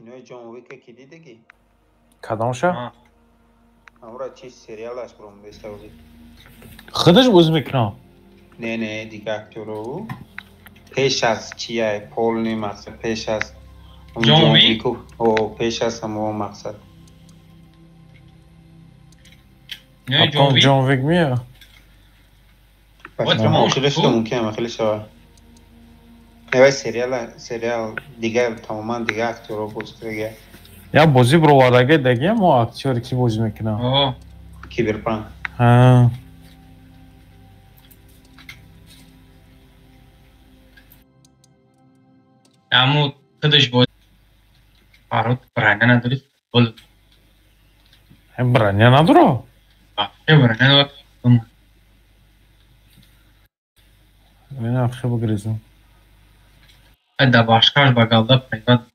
فیلم جان ویک کی دیده کی؟ کدامشه؟ اورا چیز سریالش برام بسازی. خودش بازی میکنه. نه دیگه اکتورو پیش از چیه پول نمی‌مقصد پیش از جان ویک او پیش از همون مقصد. نه حتما جان ویک میه. باشه ما خیلی شده ممکنه خیلی شده. نه سریال دیگه تماما دیگه اکتورو بازی یا بازی برآوردگی دیگه ما اکتور کی بازی میکنه؟ کیبرپانک. ها. اما خودش بود. آره برنده نداری فوتبال. هم برنده نداره. برنده نداره. این افشه بگریزم. ادب باشکار باگالده پیدا.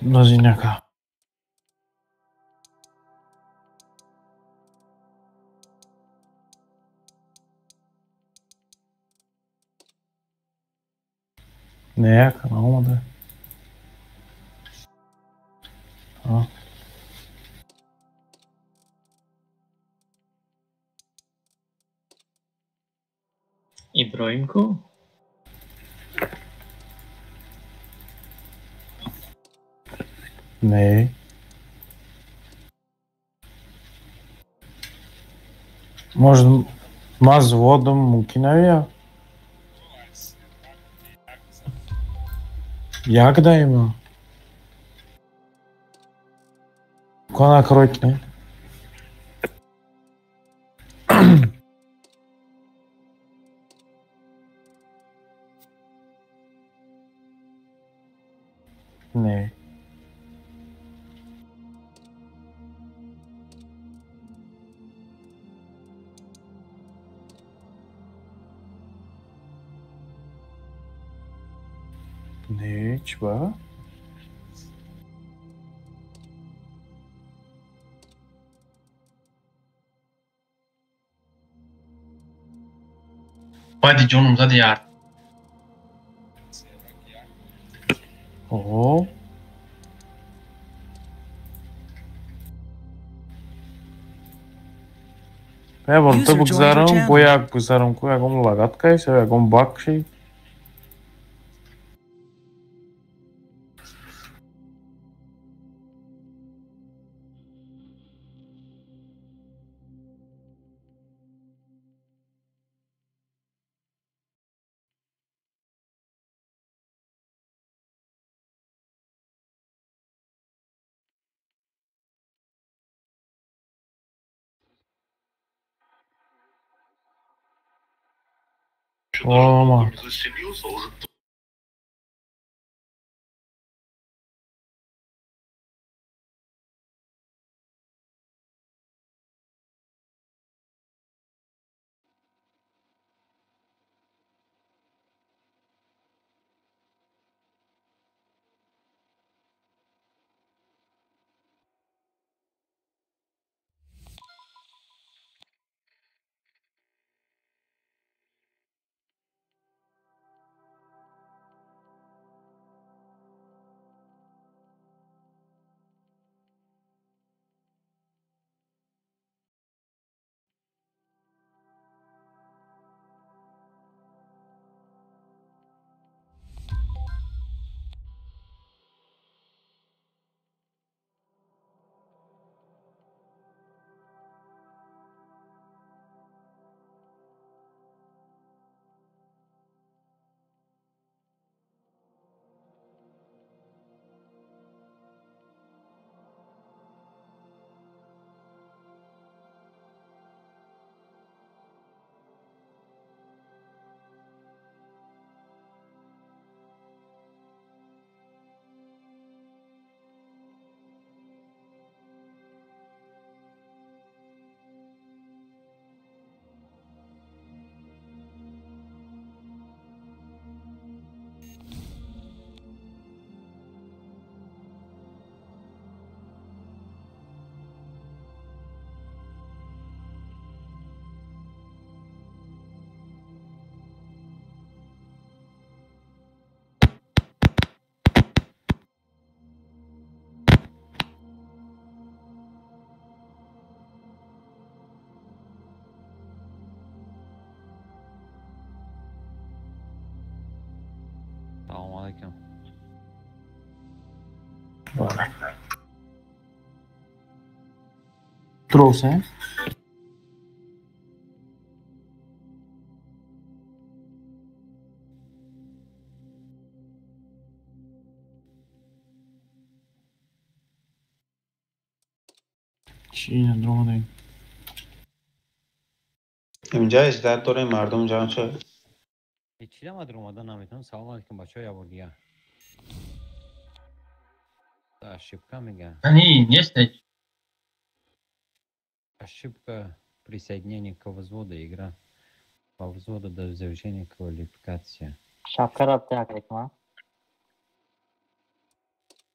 نازینکا. نه کنه آمده. ابراهیم کو؟ نه. Может, маз водом мукиновия? Як даємо? Кона крокне. Не. Ne, чего? Hadi canım hadi ya. О. Пебор, то богзарам, бояк гузарам, ко ягом лагатка исе, ягом бакши. Ома. aleyküm. Drov sen? چی اینه درو داریم؟ اینجا ازداد داره مردم جان شد. هیچی نمید اومدن نمیتونم. سلام علیکم بچه های آوردیا. Ошибка میگن. Они не стоят. Ошибка присоединения к взводу игра. По взводу до завершения квалификации. Şapka raptı aklıma.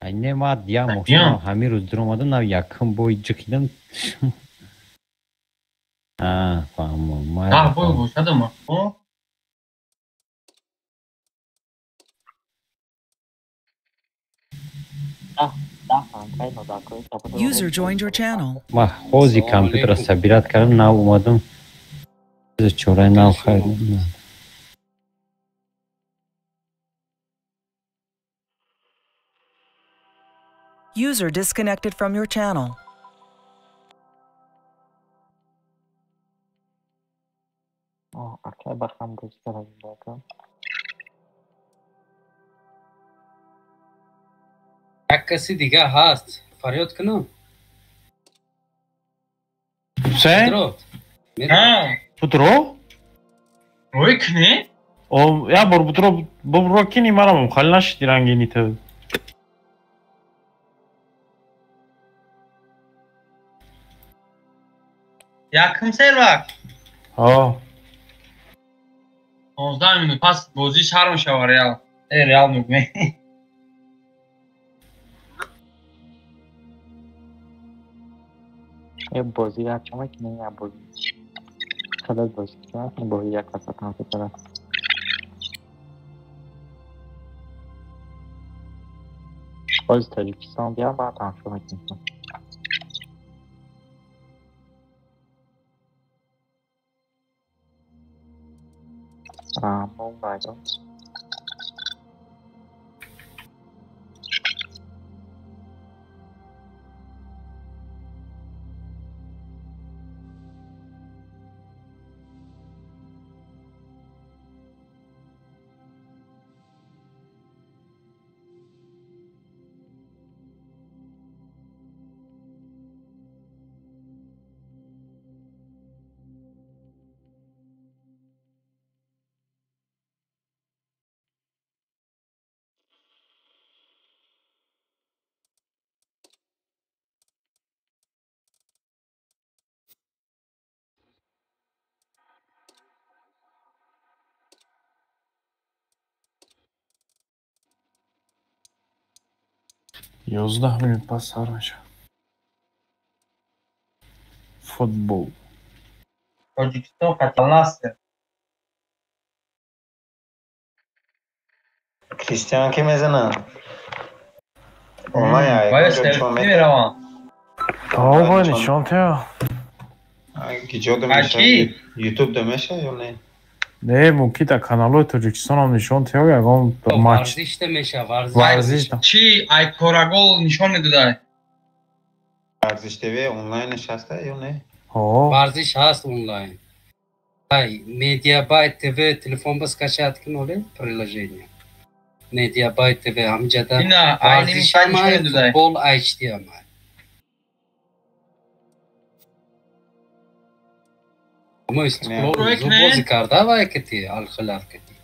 Anne mad ya Biliyorum. muhtemelen hamir uzdurmadan av yakın boy çıkıyordum. Ha, tamam. Ah, bu şurada mı? O. User joined your channel. Ma خوزی کامپیوتر سبیرات کردم نه اومدم. چورای نه خریدم. User disconnected from your channel. Arkaya bakan gösterelim bakalım. یک کسی دیگه هست فریاد کنم Sen? درود Ha. Bu drov? O ne? O ya bu drov bu rokini maramam. Khalnash dirangini te. Yakın server. Ha. 15 minut pas بازی شرم شو ریال. ریال میگم. یه بازی رفتم که نه یه بازی خلاص بازی کردم با یک کساتم که طرف باز تاجیکستان بیام بعد تماشا میکنم اون بعدا Yozdah minut pas sarmış. Futbol. Tacikistan Katalonası. کریستیان که میزنن اومای باید اگه سلفی چون میروم. Tava nişan teo. گیجا دمیشه یوتیوب دمیشه یا نه Ne bu kita kanalı Tacikistan am nişan teo ya gam maç. ورزش میشه ورزش Varziş da. چی ای کورagol نشان میدادن. ورزش تیوی اونلاینش هسته یا نه Ha. ورزش هست اونلاین های میدیا بایت تیوی تلفن بس کشات کنوله پریلاژینیا میدیا بایت تیوی همجدا اینا aynı ورزش مثال نشان هم میدادن. فوتبال اچ دی هم اما استقلال روی زو کنه؟ بازی کرده و یکتی الخلاف کتی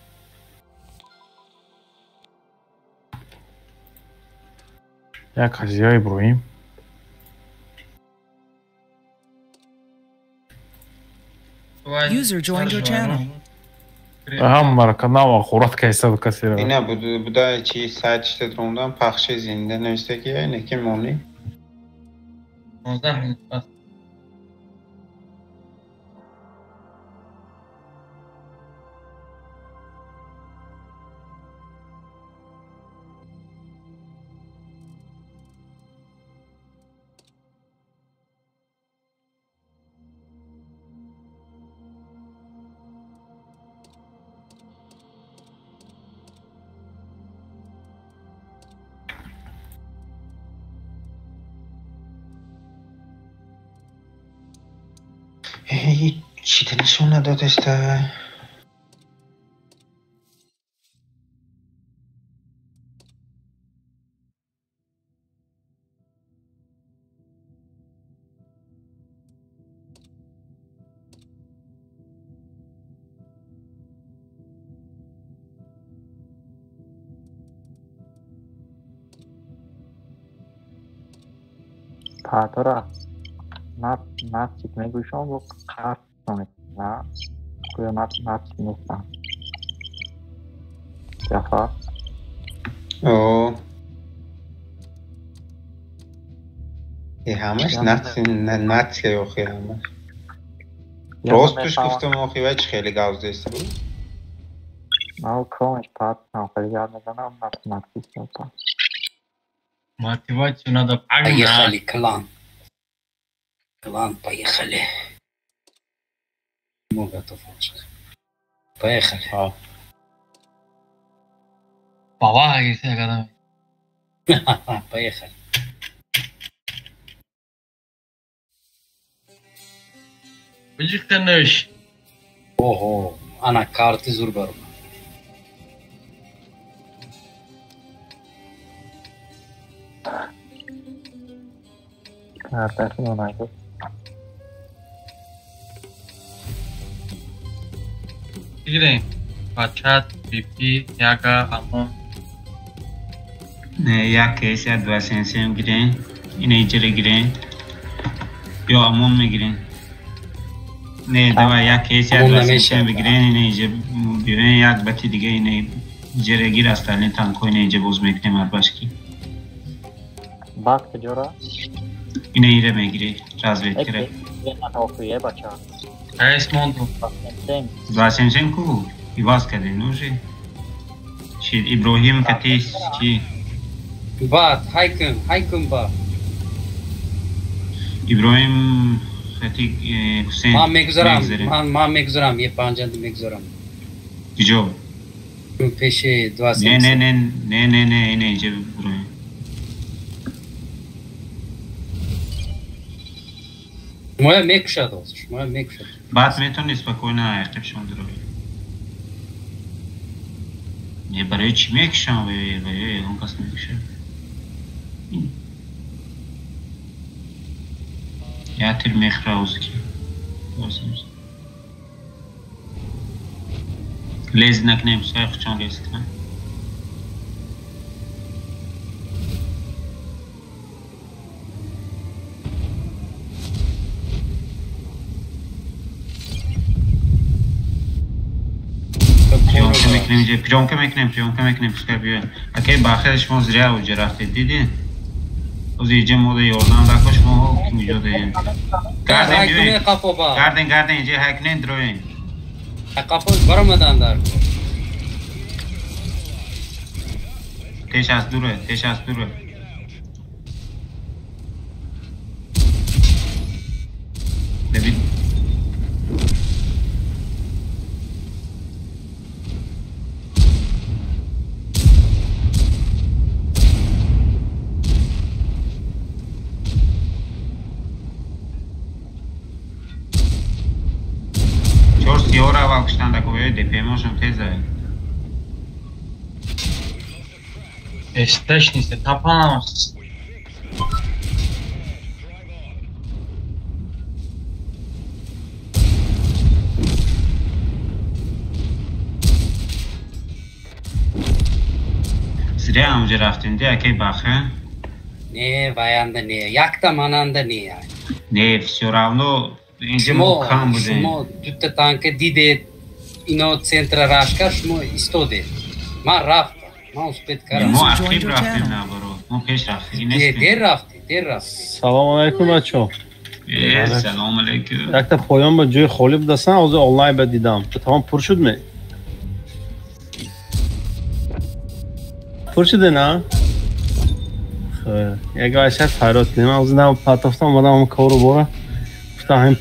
Ya Kaziya İbrahim. User joined your channel. Ham markanama خوrat kaysa kasira. اینا بوده چی سایت شده دروندن پخش زنده نوشته که اینه که مونی 15 minut pas. هیچ چی نشون ندادش تا پاتورا نت چیت میگوشم و قرص کنید نه کوی نت نیستم جفا اوه همش نتیه اخی همش راستش گفتم اخی وچ خیلی گوزده بود ما کامش پات هم خیلی یاد میزنم نت نیستم Мотивацию надо Поехали, погнать. клан. Клан, поехали. Ну, готов лучше. Поехали. Бабай, все когда. Поехали. Быжыктаныш. Ого, ana kartı zurbarım. Kartı onaydı. Gireyim. Bachat, pipi, yaga, amon. نه یک کیسی از دوسنسی هم گیرین اینه ایجره گیرین یا امون میگیرین نه دوا یک کیسی از دوسنسی هم بگیرین اینه ایجه بیرین یک بطی دیگه اینه ایجره گیر از تلین تنکو اینه ایجه بوز میکنیم هر باشکی باک تجورا اینه ایره میگیری رازوید کره یه نتاقیه بچه ها Esmondo. دوسنسی هم کو ایواز کرده نوشی شید ابراهیم کتیس چی Bat, haykın bat. ابراهیم خطی حسین من مگذارم یه پنجند مگذارم کجا؟ پیش دو نه نه نه نه نه نه اینه اینجا ابراهیم moja mekša dođeš, moja mekša. بعد میتونی spokojno عقبشون دروی نه برای چی میکشم برای اون کس نمیکشه یا تیر میخ راوز کی لیز نکنیم سایخ چون لیز کنم پیرونکه میکنیم پسکر بیه اکی باخرش ما زریع و جرافته دیدین از اینجا موده یاردان دکش ما که میجا دیدین گردین اینجا حکنین دروین Kapı varamadan dar. تیش از دوره ببین Siora va kuştan da koyuyor DPM'oşum teze. Estechnice, tapamos. Zriya amca raftin diye ki bakın. Ne vayanda ne, yakta mananda ne yani. Ne, все равно Шумо дутта танка диде ино центра рашка шумо истоде. Ман рафта. Ман успет карам. ما عقیب رفتیم نبارو ما پیش رفتیم دیر رفتی. سلام علیکم بچه. سلام علیکم. یک تا پایان با جای خالی بدستن از آنلاین بد دیدم تو تمام پر شد می پر شده نه خیلی یک وحشت فرات دیم از نم پتافتم آمدم هم کارو باره گفتم هم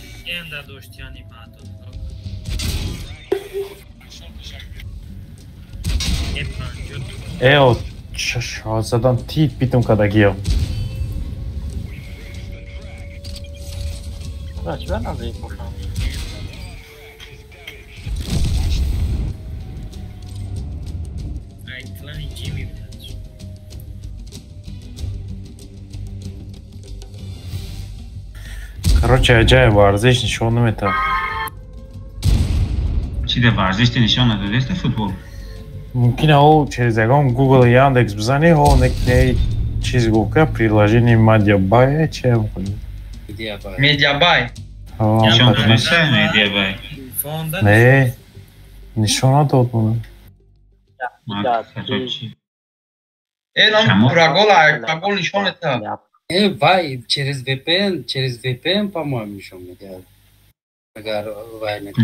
Evo, sad vam ti pitam kada gijel. Znači, ben nazivim pošao. Короче, acayip ورزش نشون نمیده. چی ده ورزش نشان نداده است فوتبال؟ ممکنه او через گوگل яндекс بزنی ها نکنه چیز گفته приложение Mediabuy چه میکنی؟ Mediabuy. نشان داده است Mediabuy. نه نشان نداد منو. Нам Google ничего не так. Vai, через VPN, по-моему, еще медиа.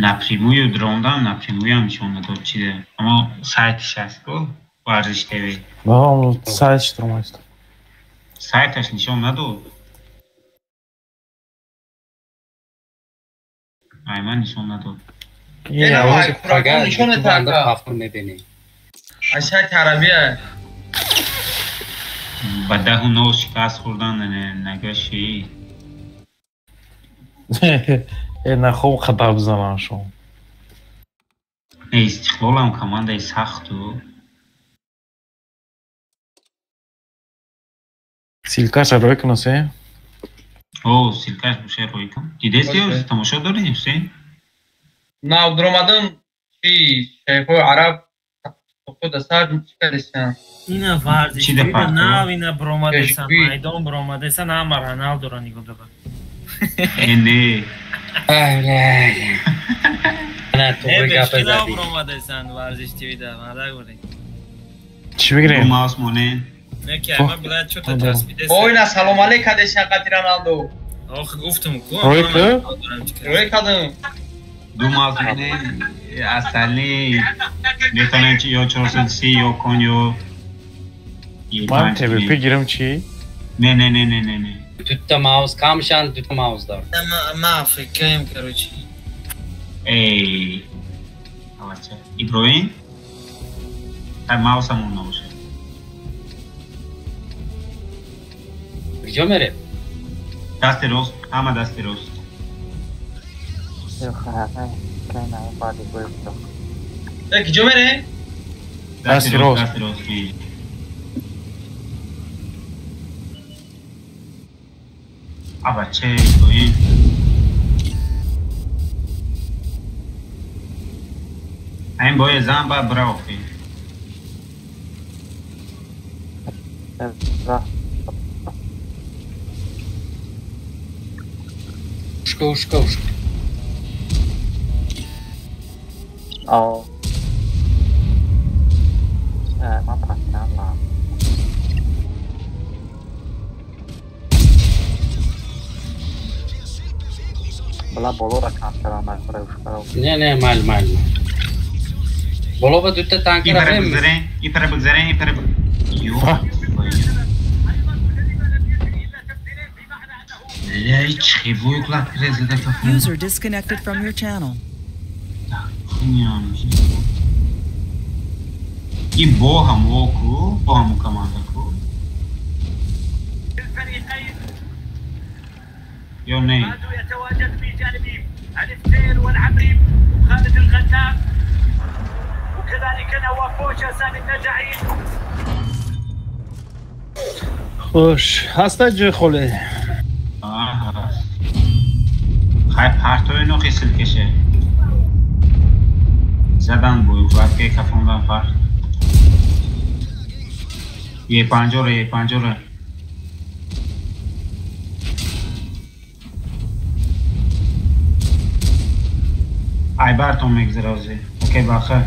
Напрямую дрондам, напрямую هم نشان نداد چی ده. اما سایتش هست که ورزش تیوی. نه سایتش ترمایست. سایتش نشان نداد. ایمان نشان نداد. Google نشون نده. هفتم میبینی. اشای عربیه. بعد اونو شکست خوردن نگاشی. نه خوب خطا بزنم شما. استقلال هم کمانده سختو. سیلکاش روی کنسه؟ او سیلکاش بشه روی کن. دیده سیاس تماشا داری حسین؟ نه درآمدم چی شیخو عرب خود اصلا چی کردن؟ اینا ورزشی نه اینا برآمده سن میدان برآمده سن هم رونالدو رو نگاه بکن. نه. نه تو بگه بزدی. برآمده سن ورزش تیوی ده ماده گوری. چی بگیریم؟ دو ماوس مونه. نه که اما بلد چطور تصمیده سن. اوینا سلام علیکم دشقتی رونالدو. آخه گفتم کو. روی کدوم؟ دو ماوس مونه اصلی میتونم چی یا 430 یا کن یا من تبی بگیرم چی؟ نه. دوتا ماوس کامشان دوتا ماوس دار. ما فکریم کروچی. ای آوچه ابراهیم تا ماوس همون نباشه. کجا میره؟ دست راست همه دست راست. کجا میره؟ دست راست آوچه ابراهیم این باید زن باید براوخی Ушко. من پسیم من بلا بولو را کم کردم نکنه اوشکارو نه مال بولو با دوتا تانکی را بیم ای پره بگذارین User disconnected from your channel. این با همو کمانده کو یا نه يتواجد في جانبهم الفتيل والعمري وخالد الغنام وكذلك نواف بوشا سامي النجعي. خوش هسته جه خوله خواهی پرتوی نو خیسل کشه زدن بوی باید که کفوندن فرد یه پنجوره ای برتون میگذرازی اوکی باخر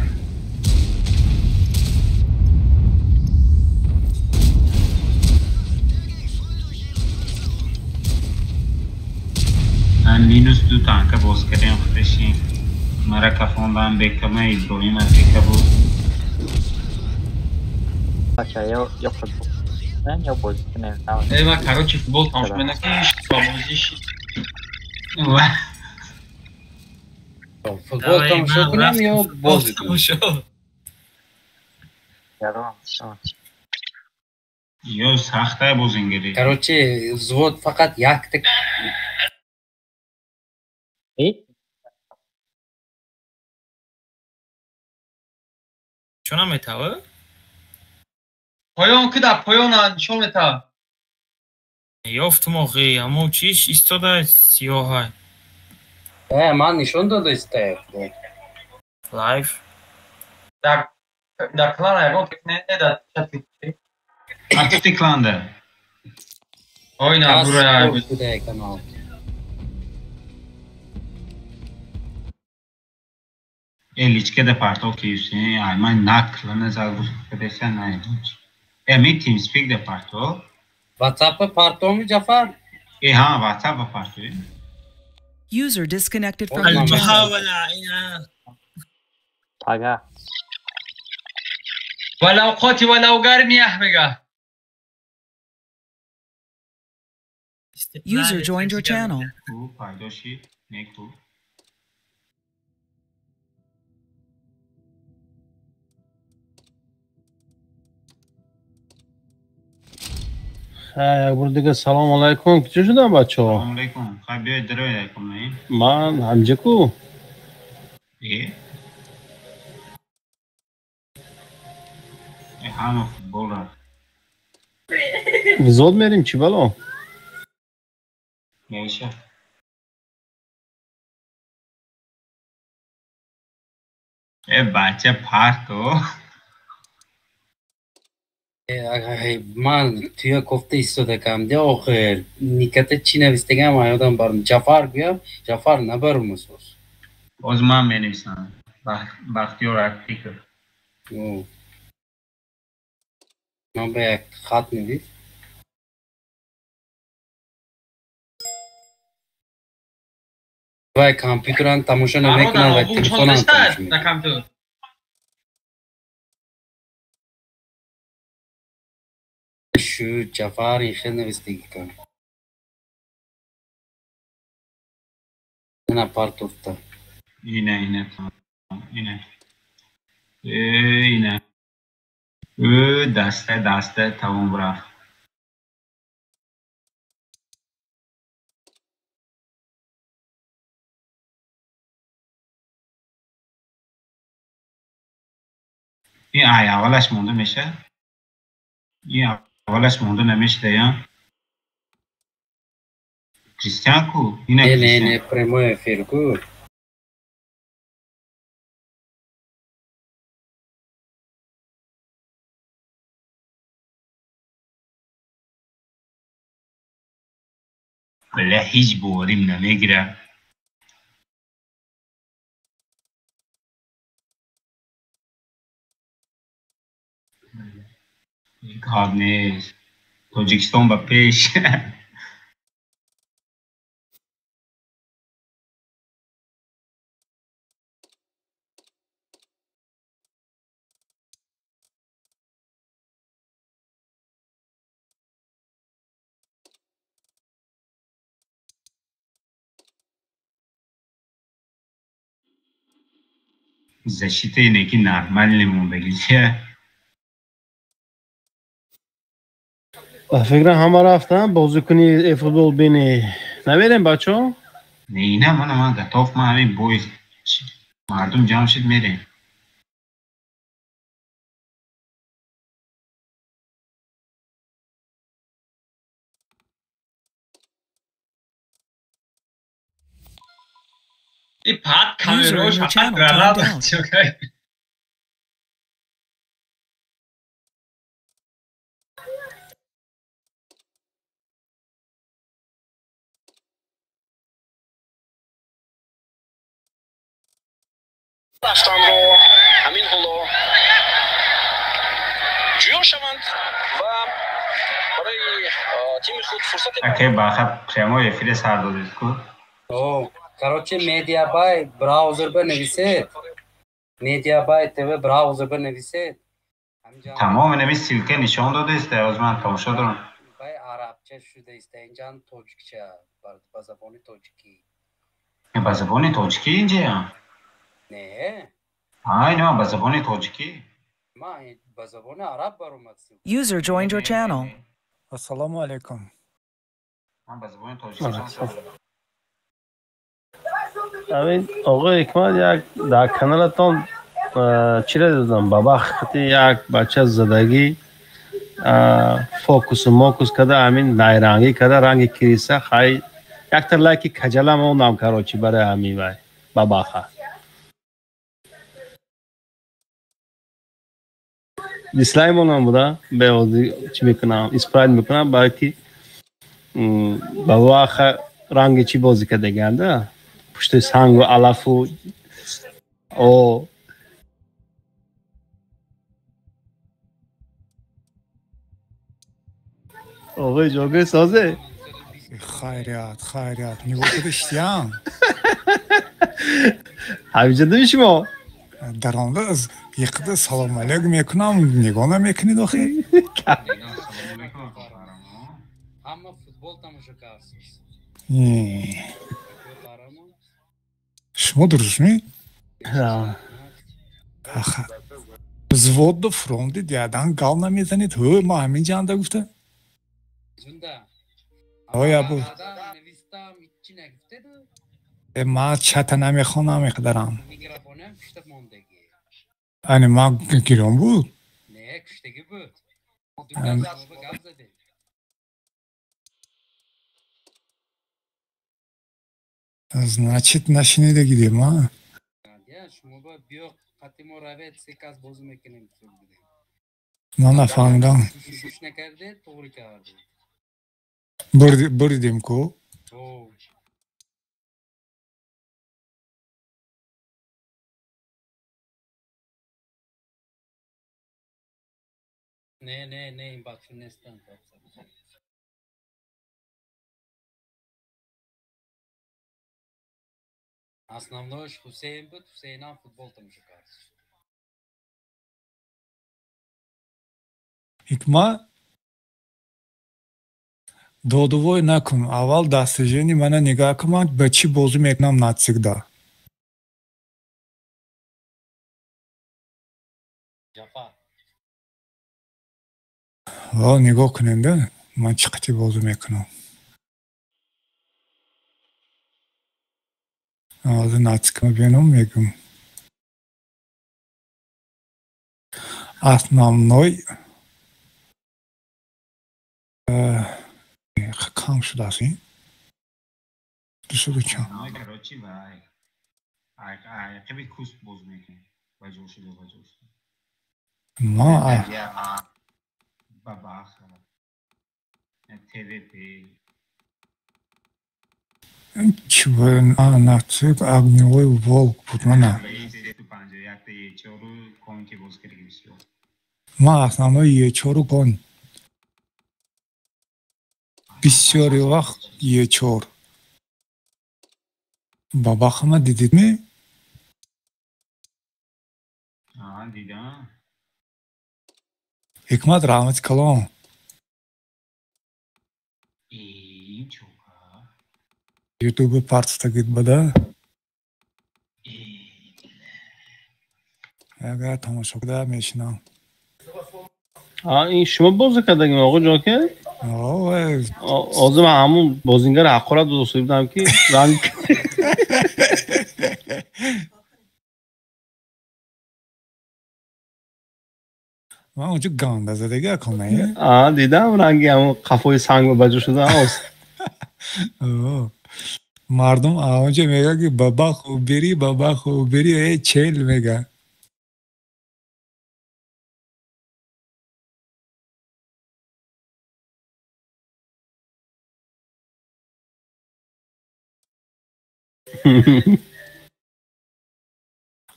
مینوس دو تانکه باز کردیم خودشیم مرا کفوندن بکمه ابراهیم افریقه بود بچه یا فوتبال من یا بازی که نمیتونم من короче футбол تماشا نکنم بازیش فوتبال تماشا کنم یا بازی کنم یا سخته بازینگری короче زود فقط یک تک چون میتوه؟ پایان که در پایان نشون میده یافت موقعی همون چیش ایستاده سیاه های من نشون داده ایسته لایف در کلان اگه تکنه نداد چطور Açık tıklandı. Oyna buraya. Eliçke de part okey Hüseyin. Ayman naklanı zavur kadesen aymış. Emi TeamSpeak de part o. WhatsApp part o mu Cafer? Ha WhatsApp part o. User disconnected from your channel. المحاولة طاقة ولا قوتي ولا قارني يا أحمقة. User joined your channel. Bu paydaşı ne bu? یک بار دیگه سلام علیکم. چه شدن بچه ها؟ سلام علیکم. خواهی بیاید درو علیکم نیم؟ من همجکو. همه فوتبال را زود میریم چی بلا؟ میشه بچه پرتو من توی کفته ایستاده کم ده آخر نیکته چی نویستگم آیادم برم جعفر گویم جعفر نبرم اساس از من بنویسم بختیار ارتیکل من به یک خط نویس و کامپیوتران تماشا نمیکنم و تلفنم تماشا میکنم شو جعفر این خیلی نویستگی کنم نه پارت افتا اینه دسته تمام رفت این اولش مونده میشه این اولش مونده نمیشه یا کریستیان کو اینه کریستیان نه پریمو فیرگو بله هیچ بوریم نمیگیره کار نیست تاجیکستان با پیش защита اینه که نرمال بگیشه فکر همه رفتن بازی کنی فوتبال بینی نمیریم بچه ها؟ نه من گتاف ما همین بوی مردم جمع شد میریم این پاد کامیروش حقیقت گرد چوکه داشتن رو همین حالا جویا شوند و برای تیم خود فرصت اکه باخت پریمو یفیده سر دادید کو короче медиабай браузер بنویسید медиабай تv براوزر بنویسید تمام نمیست سیلکه نشان داده است از من تماشا دارم بای عربچه شده است اینجا تاجیکچه با زبان تاجیکی با زبان تاجیکی اینجا نه نه با زبان تاجیکی ما با زبان عرب برام User joined your channel. السلام علیکم من با زبان تاجیکی همین آقا حکمت یک در کانالتان چی را دادم بابا خطی یک بچه زدگی فوکوس و موکوس کده همین نایرانگی کده رنگ کریسه خیلی یک تر لایکی کجلم اون نام کراچی برای همین وای باباخه دیسلایم اونم بوده به وزی چی میکنم اسپراید میکنم برای که باباخه رنگ چی بازی کده گنده پشت سنگ و علف و او آقای جاگه سازه خیریات نیو کدشتیم همینجا دمیشی ما در آن از یکده سلام علیکم میکنم نگاه نمیکنید آخه Ama futbol tamashakarsınız. شما درست می؟ آخه زود فروندی دیادان گال نمیزنید هو ما همین جانده گفته Zunda. آیا بو Nevistam içi negifte de ما چتا نمیخوام نمیخدرم mikrofonem kışta mondegi. hani ما گیرم بود Ne kıştagi بود. Dünyanın sınavı gazladı. значит نشینیده گیدیم ها Ya şuma ba biyo katimo ravet sekaz bozum ekenim söyledi. من نفهمیدم Şuş ne kerdi? Doğru kardı. بریدیم کو Oo. Ne bak şu nesten tapsa. Основной Hüseyin bu Hüseyin'an futbol tamashakarsınız. حکما دودوی نکن اول دستجینی منو نگاه کن به چی بازی میکنم نتسیگدا Cafa. نگاه کننده من چقدر بازی میکنم از نتسیگم بینم میگم основной کام شده است این دوستو چون نه کراچی وای عقب کوست باز میکنه وجه شده ما بابا تیوی پی چی بود نتسیگ اگنیوی ولک بود من ما основной یچورو کن بسیاری وقت یچور بابا خما دیدید می؟ دیدم حکمت رحمت کلام این چوکا یوتیوب پارتستا گید بده اگر تماشا کده میشنم این شما بازی کردگیم آقا جاکه آزم همون بازینگر حقارت دوستی بودم که رنگ من اونجا گانده زدگی کنه دیدم رنگی همون قفای سنگ و بجا شده هست مردم اونجا میگه که بابا خوب بری چیل میگه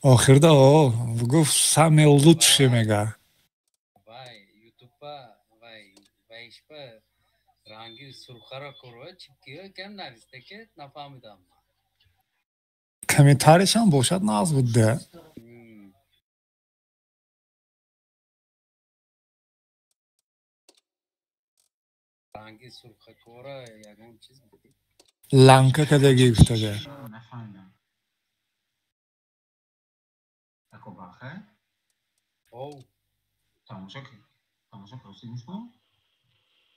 آخر دا گفت سمی لطشی میگه Vay YouTube'a vay işpe rangi surkhara koro çıkıyor kem neristeki nafamidam. کمیتارش هم باشد ناز بوده Rangi surkhara yagan çiz budi. لنکه کدگی افتاده نفهمیدم اکو باخه Oo. تماشا کسی گوش کن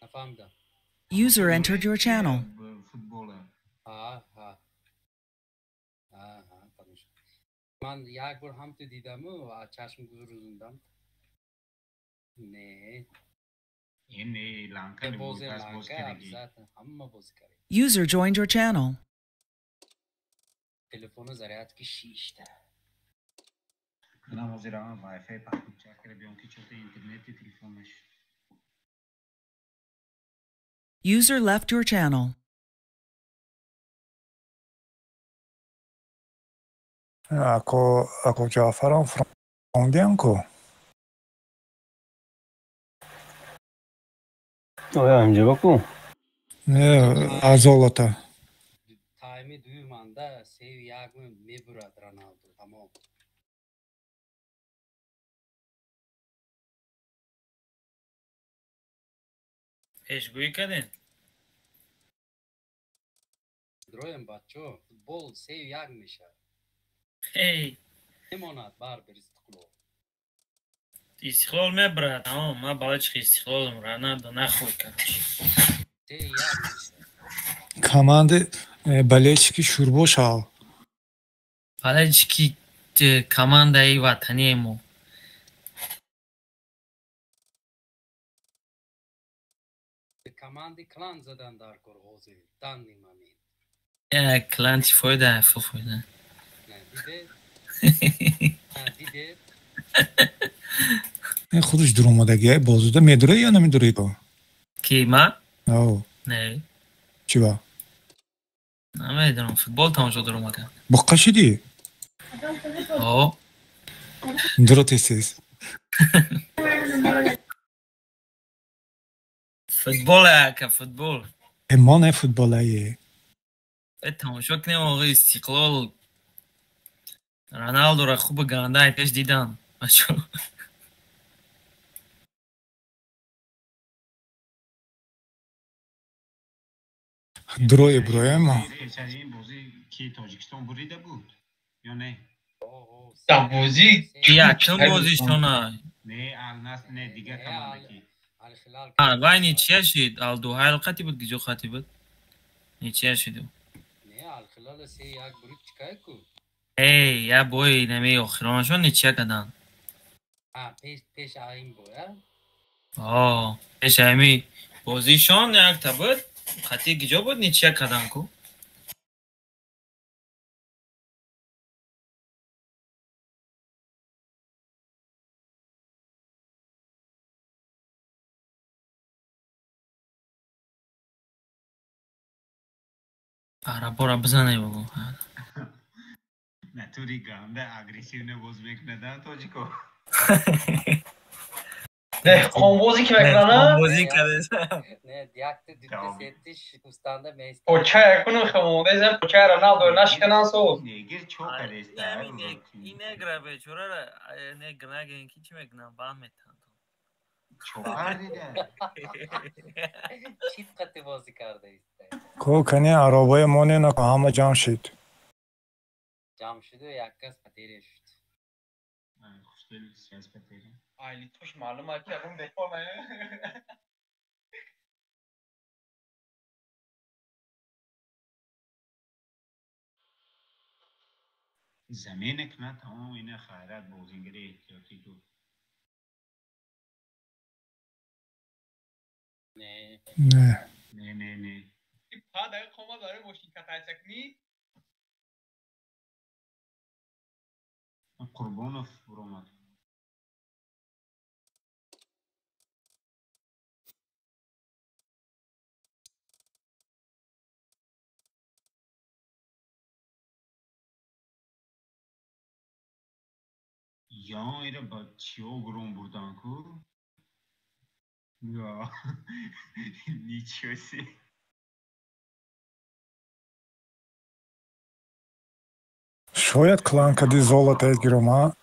Nafamidam. User entered your channel. فوتباله Ha tanış. Man yak bir ham tu didamı çeşme guruzundan. Ne? این لانکا بود پس باز کردگی. همه باز کرد. User joined your channel. تلفن زرعت که 6 تا. کنم از ایران وای فای پاک کرده بیام که چوت اینترنتی تلفنش. User left your channel. Ako Jafarão Frangenko. Oya amca bak bu. Ne azolata. Taymi duymanda sev yagmı mebura Ronaldo tamam. پیشگویی کردین؟ درویم بچه فوتبال سیو یک میشه. هی نماند بار بر استقلال. استقلال میبرد تمام. من باید چه استقلالم رونالدو نخوی کردش. سیو یک میشه. Команды болельщики Шурбошал. болельщики командаи ватании мо. Команды клан задан дар коргози данни момент. клан чӣ фоида фоида. دیده؟ خودش در اومدگی بازوده میدوره یا نمیدوره تو؟ کی من؟ آه نه چی با؟ نمیدونم فوتبال تماشا در اومدم با قشیدی؟ آه دراتیسیز فوتبال که فوتبال ما نه فوتبالاییه تماشا کنیم آقای استقلال رونالدو را خوب گنده پیش دیدم دروی بروی ما این بازی کی تاجیکستان بریده بود یا نه؟ بازی یکم بازیشونه نه الناس نه دیگه کمانده کی وای نیچه شید الدوهای القتی بود گیجو خطی بود نیچه شیدو نه الخلال سی یک برید چکای کو ای یا بوی نمی آخرانشون نیچه کدن پیش این بویا آه پیش همی بازیشون یک تا بود خطی گیجو بود نیچه کدن کو پارا بزنه بگو نه توری گنده اگریسیو نه باز میکنه تاجیکو نه قنبوزی که میکنه قنبوزی کرده نه دیاکت دیتیش کستانده میست پوچه کنو خموده زن پوچه رونالدو نشکنن سو نگر چو کرده این نگره بیچوره را نگر نگه اینکی چی میکنم با هم میتن چوکر دیده چیت قطعی بازی کرده ایسته کو کنی عربای مونه نکو همه جمع شد جمع شد و یک کس پتیره شد خوشگل سیاز پتیره آیلی توش معلومه که اون بفرمه زمین کنه تمام اینه خیرات بازیگری احتیاطی تو نه نه نه نه نه پا دقیق خوما داره باشین کتای چکنی قربان فرامد یا ایره با چیو گرون بردن کو یا نیچه سی شاید کلان کدی زولتا گیرم ها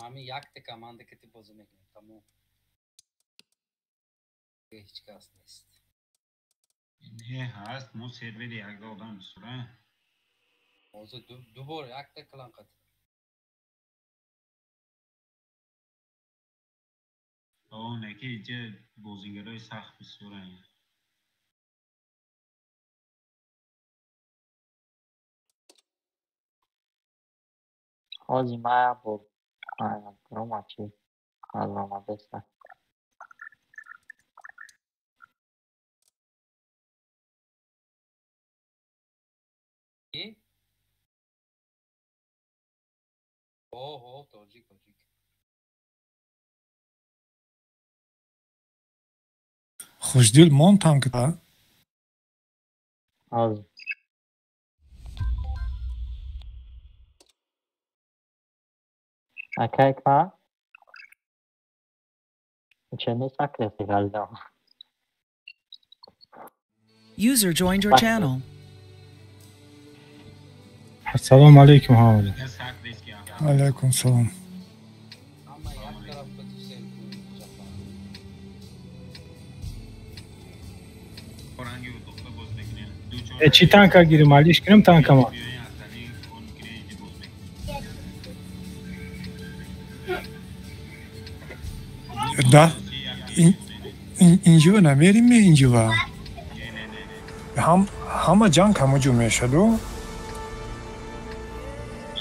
همین یک تا کمانده که تی بازی میکنه تمام هیچ کس نیست نه هست مو سروری یک دو آدم بسوره موضوع دو بار یک تا کلان قطع آه نکی اینجا بازیگرای سخت بسوره Oggi mai boh. Roma ci. Allora, destra. Chi? Tocik. Xo'jdil mon tankda. Oggi. Okay, qua. Ce ne sa che si calda. User joined your channel. Assalomu alaykum hammaga. Alaykum salom. Ama yan tarafta düşen Jafar. Chi tanka girim alish kirim tankama. Da. اینجا نمیریم اینجا. همه جان کموجو میشدو.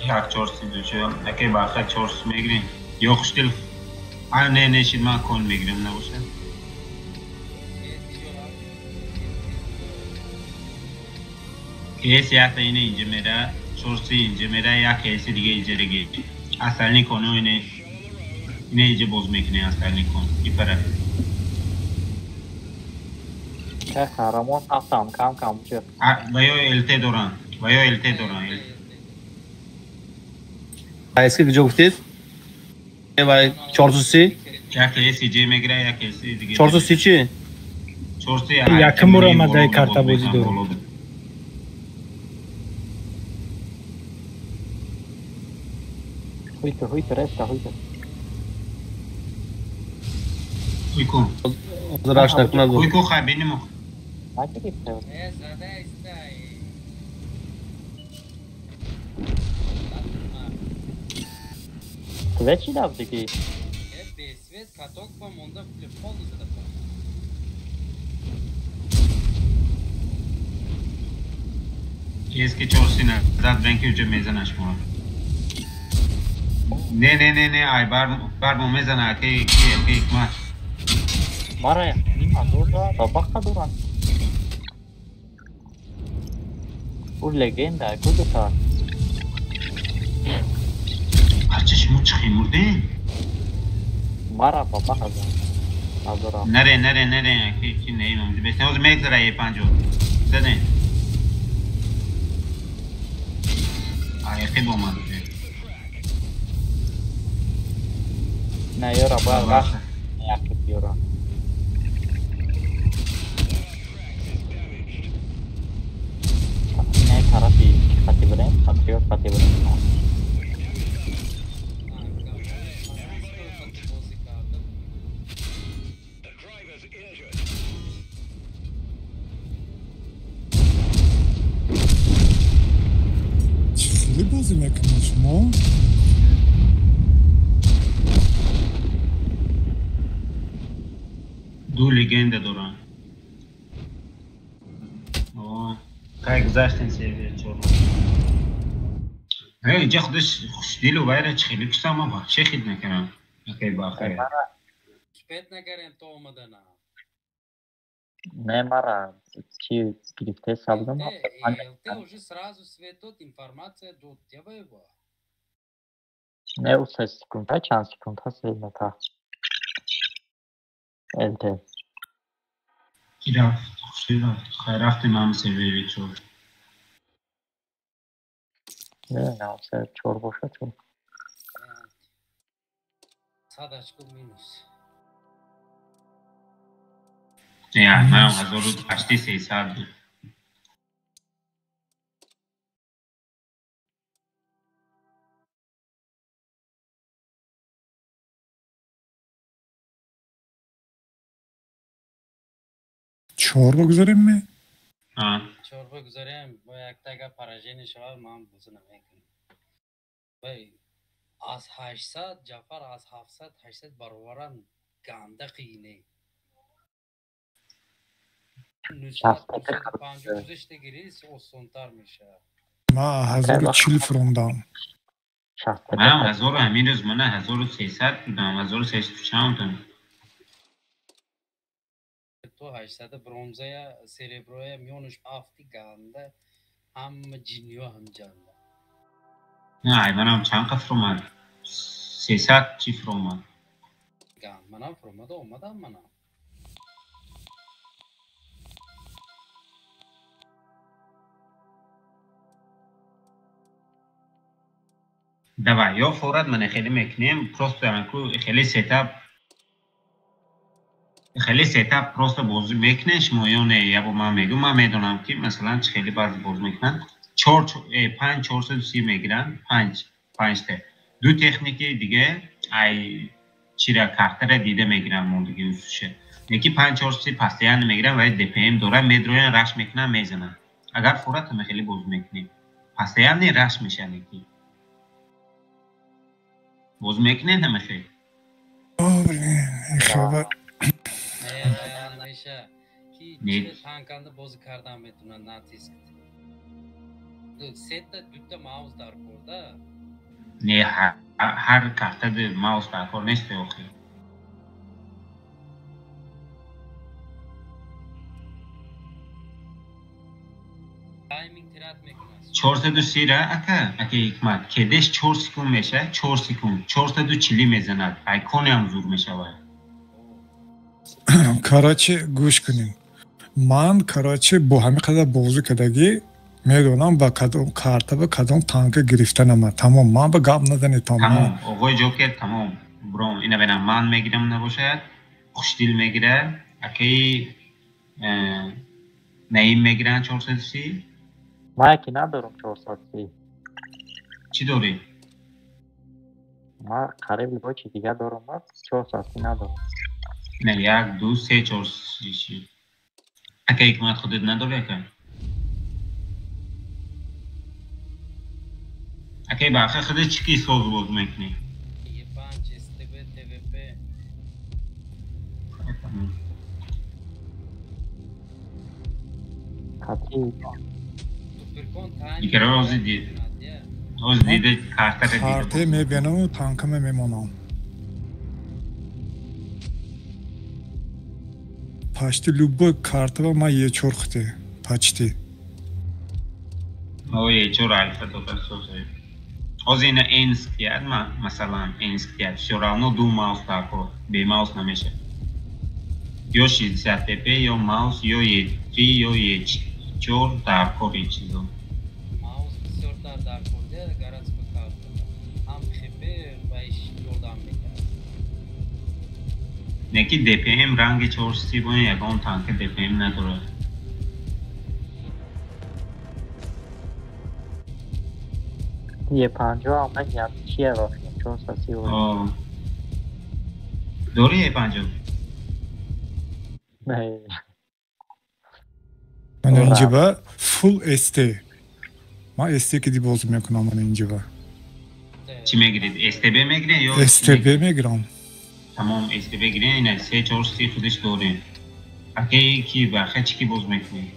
یک چورسی دوچه اگه باخت چورس میگیریم یخش دل نه نشید من کن میگیریم نباشه کیس یک اینه اینجا میره چورسی اینجا میره یک کیسی دیگه اینجا دیگه اصلی کنه اینه اینجا باز میکنه اصلی کن این پره که خرامون افتام کم چه بایا الته دوران Eski gücü gittin. Vay, çorsusi. Ya kesi cime gire ya kesi dige. Çorsusi çi? Çorsu ya. Yakın buramada karta bozudu. Huytu resta. Uyku. Zaraşnak nazo. Uyku khabini mo. Hadi gitti. Zada istai. Свечи давдики. Без свет каток помонда в телефону задапа. Eski çorsina zat benki ucu mezan açma. Ne ay bar bu mezan ake ikma. Maraya. Adurda tabakka duran. Bu legenda kuduta. Açış mı çıkayım burada? Mara baba kazan. Adura. Nere ki neyim amca? Ben o zaman ekstrayı panco. Sen Ayakı olmadı. Ne yora bak. Yakıp yora. Ne tarafı Fatih Patriot. چیزی بازی میکنی شما؟ دو legende دوران کای گذاشتن سیوی چورو هی جا خودش خوش دیل و باید خیلی کشتم ما با چه خید نکنم اکی با خیلی Şüphet nekarin to olmadığına. Ne mara чи грифте сабдам. Ты уже сразу светот информация до тебя его. Ne usa секунда, чан секунда средната. Ente. خیر رفتیم هم سیوی چور Ne usa çor boşa çor. Sadaçkı minus. Ya ben hazır açtı 3 saat. چهار بگذاریم می؟ چهار بگذاریم با یک تگه پراجین شوار من بزنم میکنم بای از 800 جعفر از 700 800 بروران گنده قینه نسبت 50 گذشته گریز و سونتر میشه ما 1040 فرم دام منم 1000 همین روز من 1300 بودم 1300 چند تو 800 برونزه سربروی میونش افتی گنده هم جینیو هم جنده نه ای منم چند قفر اومد 300 چیفر اومد گند منم فرومده اومدم منم давай я форат من خیلی میکنیم просто انکو خیلی ستاپ просто بازی میکنه شما یا نه یا با من میگم من میدونم که مثلا خیلی بازی میکنن 5 430 میگیرن 5 تا دو تکنیکی دیگه ای چیرا کارتر دیده میگیرن مون دیگه اوسشه یکی 5 430 پاستیان میگیرن و دی پی ام داره مدروین راش میکنن میزنن اگر فورات هم خیلی بازی میکنیم پاستیان نی راش میشن یکی باز میکنه نمیشه خبر نمیشه کی تانکانده بازی کردن میتونن ناتیس سه تا دو تا ماوس در کرده نه هر کارت ده ماوس در کار نیست اوخی تایمینگ ترات میکنه 430 را اکا حکمت کدش 4 سکون میشه 4 سکون 440 میزند ایکون هم زور میشود кароче гӯш кунем ман кароче бо ҳамин қадар бозӣ кардагӣ медонам ба кадом карта ба кадом танка гирифтанама тамом ман ба гап назанед тамом оғои ҷокер тамом бром ина бинам ман мегирам набошад хушдил мегира акаи наим мегиран 430 من که ندارم 430 چی داری؟ من قریبی با چی دیگه دارم من 430 ندارم نه 1 2 3 4 6 اکا حکمت خودت نداری اکا باخه خودت چی سوز باز میکنی؟ یه 5 استب TVP خطی دیگه روز دیده карте мебинам танкаме мемонам почти любой картава ман ечор почти ечор альфа дода созай ҳозир ина энс кияд масалан энс кияд всё равно ду маус такор бе маус намеша ё 60 pp ё маус ё e3 ё e4 даркор и чизо маус бисёр дар корда гарант карта ҳам хп ва иш ёрдам мекард неки dpm ранги 430 бо ягон танка dpm надорад یه 50 هم نگیم چیه رافیم 430 داری یه 50 نه من اینجا با فول ST من ST که دی بازی میکنم من اینجا با چی میگیرید؟ STB میگیرین یا STB میگیرم تمام STB گیرین اینه 3-4 خودش دارین اکی کی بخه چی کی باز میکنی؟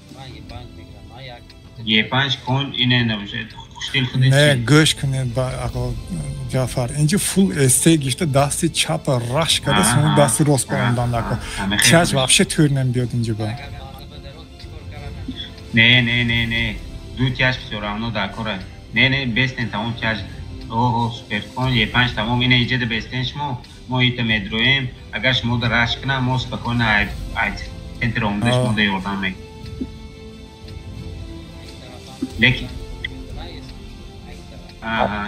یه 5 کن اینه نباشه خوشدل خودش نه گوش کنید با آقا جعفر اینجا فول ST گیشته دستی چپ راش کرده سون دستی راست باندن نکن چاج вообще تور نمیاد اینجا با نه دو چاج все равно داکوره نه بستن تمام چاج اوه سوپر کن یه 5 تمام اینه ایجاد بستن شما ما ایت مدرویم اگر شما در راش کنه ما سپکن ایت انتر اومده شما در یوردن میگه لیکن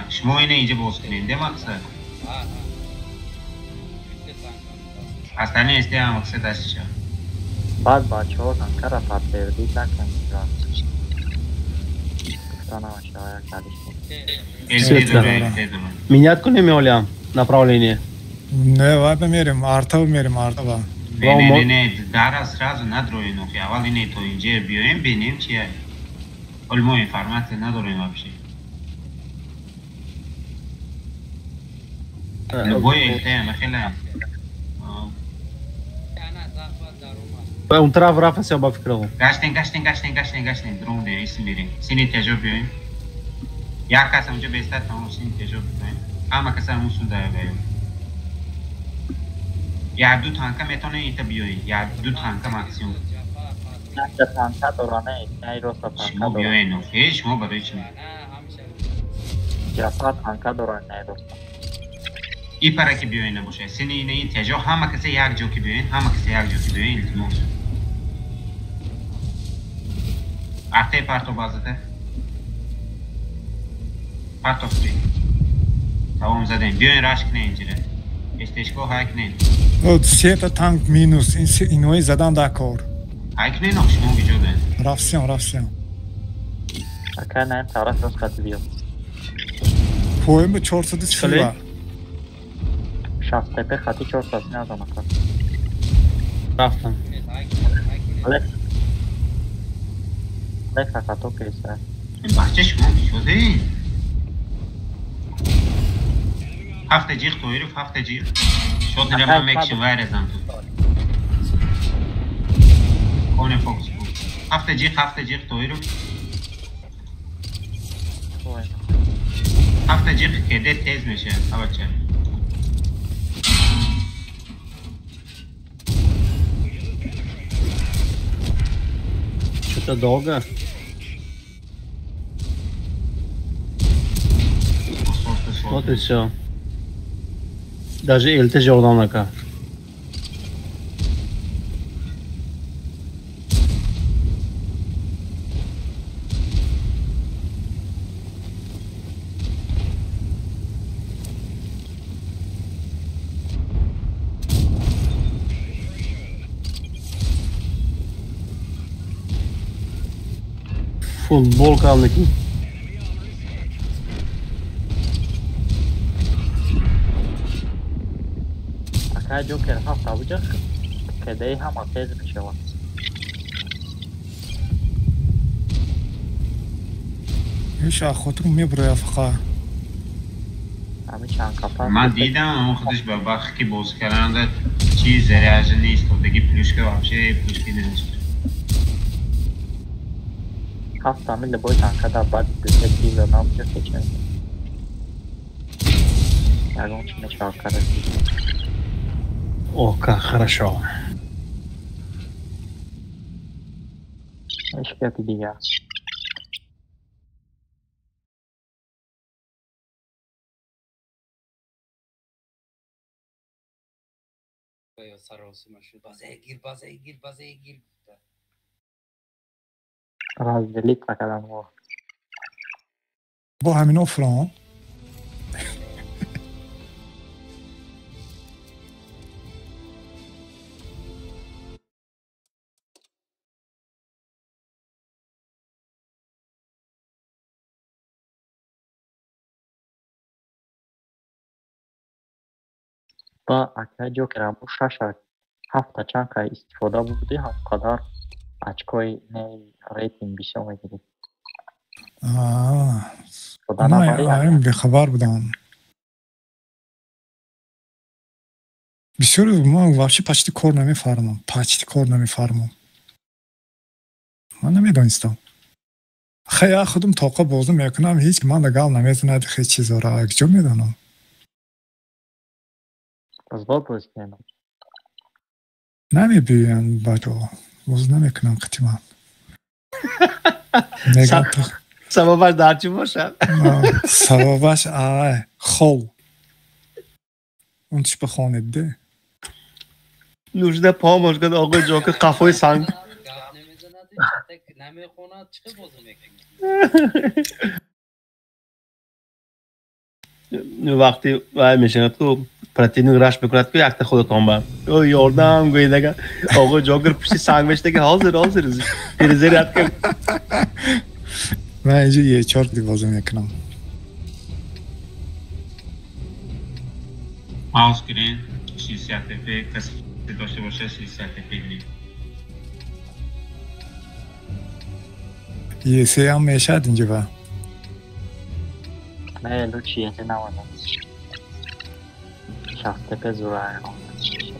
شما اینه اینجا باز کنین ده مقصد اصلا استه هم مقصد هستی شد بعد بچه ها تنکر را پت بردید نکنید گفتانه باشه های کلیش менять کنیم یا направление не вайба мерим артава не дара сразу надроим аввал ине то инҷа биёем бинем чия ҳоли мо информатсия надорем вообще любое элтаям хела اون طرف رفت سیا با فکر رو گشتین درون ده ایسی میریم سینی تجا بیاییم یک کس اونجا بیسته تماشین تجربه بکنیم همه کس همون سون داره باید یک دو تانکه میتونه ایتا بیایی یک دو تانکه مکسیموم نه تانکه دورانه نه راست تانکه شما بیایی نوخه شما برای چی جفا تانکه دورانه نه راست این پره که بیایی نباشه سینی اینه این تجا همه کسی یک جا که بیایی همه کسی یک جا که بیایی التماس ارته پرتو بازده پرتو فری تمام زدیم بیاین راش کنه اینجوره استشکو های کنین سه تا تانک مینوس اینوی زدن در کار های کنین آخ شما بجا دن رفسیان اکر نه این طرف راست خطی بیاد پویم به 430 شخص تپه خطی 430 ندام اکر رفتم الکس خطو کیسه این بچه شما بشده هفته جیغ تویروف هفته جیغ شد نرم مکشن ویر ازم تو کونه فوکس بود هفته جیغ تویروف هفته جیغ که دید تیز میشه بچه چطور داغه خودشو даже الته جردان نکرد فوتبال kaldı. اکر جوکر هفته بوده کدهی هم تیز میشه و ایش خودتون میبره افقا همین چند کپر من دیدم اما خودش با بخی باز کردن چیز زریعه نیست و دیگه پلوشکه وحشه پلوشکی نیست هفته همین لبای تنکه در بعد دیگه دیگه نام جا کچه یکم چی نشار کرده Ока, хорошо. Еще دیگه باید سراسیمه شد بازه گیر راز دلیت نکردم با همین افران با اکر جوکر هم شش هفته چند که استفاده بوده هم قدر اچکوی نه ریتینگ بیشه میگیرید من بیخبر بودم بسیار من واقعی پچتی کار نمیفرمم من نمیدانستم خیلی خودم طاقه بازی میکنم هیچ که من دگل نمیزند خیلی چیزا را اکجا میدانم از با بازی کنم نمیبین بجا باز نمیکنم قطعی من سببش در چی باشد؟ سببش خول اون چی بخواند ده نوشده پا مشکل آقای جاکر قفای سنگ نمیخوند چه بازی میکنی؟ وقتی وای میشن تو پراتینگ رش میکند که یک خودتون با یاردم گوید اگه آقا جاگر پشت سنگ بشته که حاضر پیرزیر رد کن من اینجا یه چارت بازی میکنم ماوس گرین 60 تپه کسی داشته باشه 60 تپه گرین یه سه هم میشد اینجا با نه لو چیه نوادم شخص تپه زوره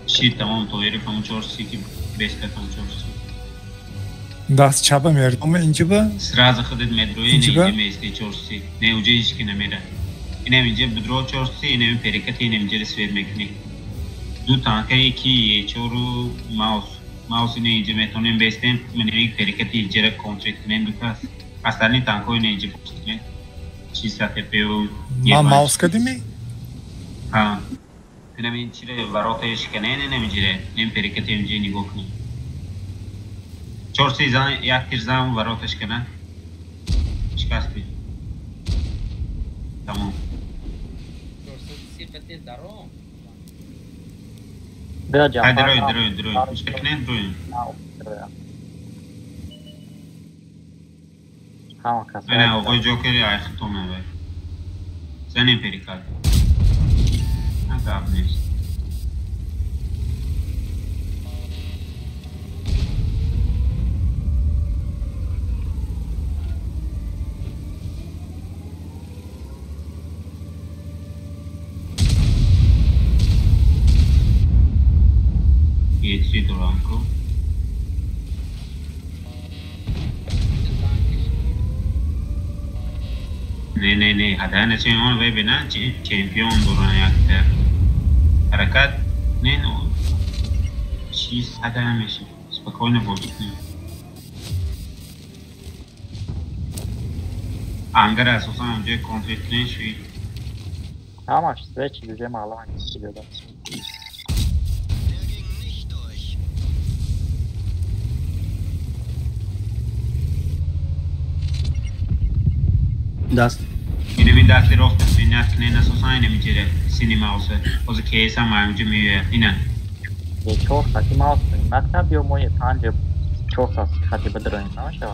چی تمام تویری فهمون 4 سی که بیسته فهمون 4 سی دست چپم میارید اما اینجا با سراز خودت متروی اینجا اینجا میستی چورسی نه اوجه هیچ کی نمیره اینم اینجا بدرو چورسی اینم پریکتی اینم اینجا سویر میکنی دو تانکه یکی چورو ماوس اینجا میتونیم بیستیم من یک پریکتی اینجا کنترل کنیم دوکاس اصلا تانکو اینجا بستیم چی ساته پیو ما ماوس کدیمی؟ ها اینم این چیره وراتش کنه نمیجیره نیم پریکتی اینجا نگاه کنیم چورسی زن یک تیر زن وراتش کنه شکست بید تمام بیا جعفر دروین شکنه دروین همه کسی نه آقای جوکری ایختومه باید زن امپریکال نه دعب نیست یه دوران کو نه هده نچه اون وی بنا چمپیون دوران یکتر حرکت نه چیز هده همیشه سپکان بودید نه انگر اساسا اونجا کنفلیکت نشوید همش سویچ دیگه معلوم هنگیسی بیده دست اینم دستی رفت این نکنه اساسا اینم جیره سینما اوسه اوزه کیس هم همینجا میوه اینه یه چور خطی ماوس کنیم مطلب یا ما یه پنج چور خطی بدراییم نماشه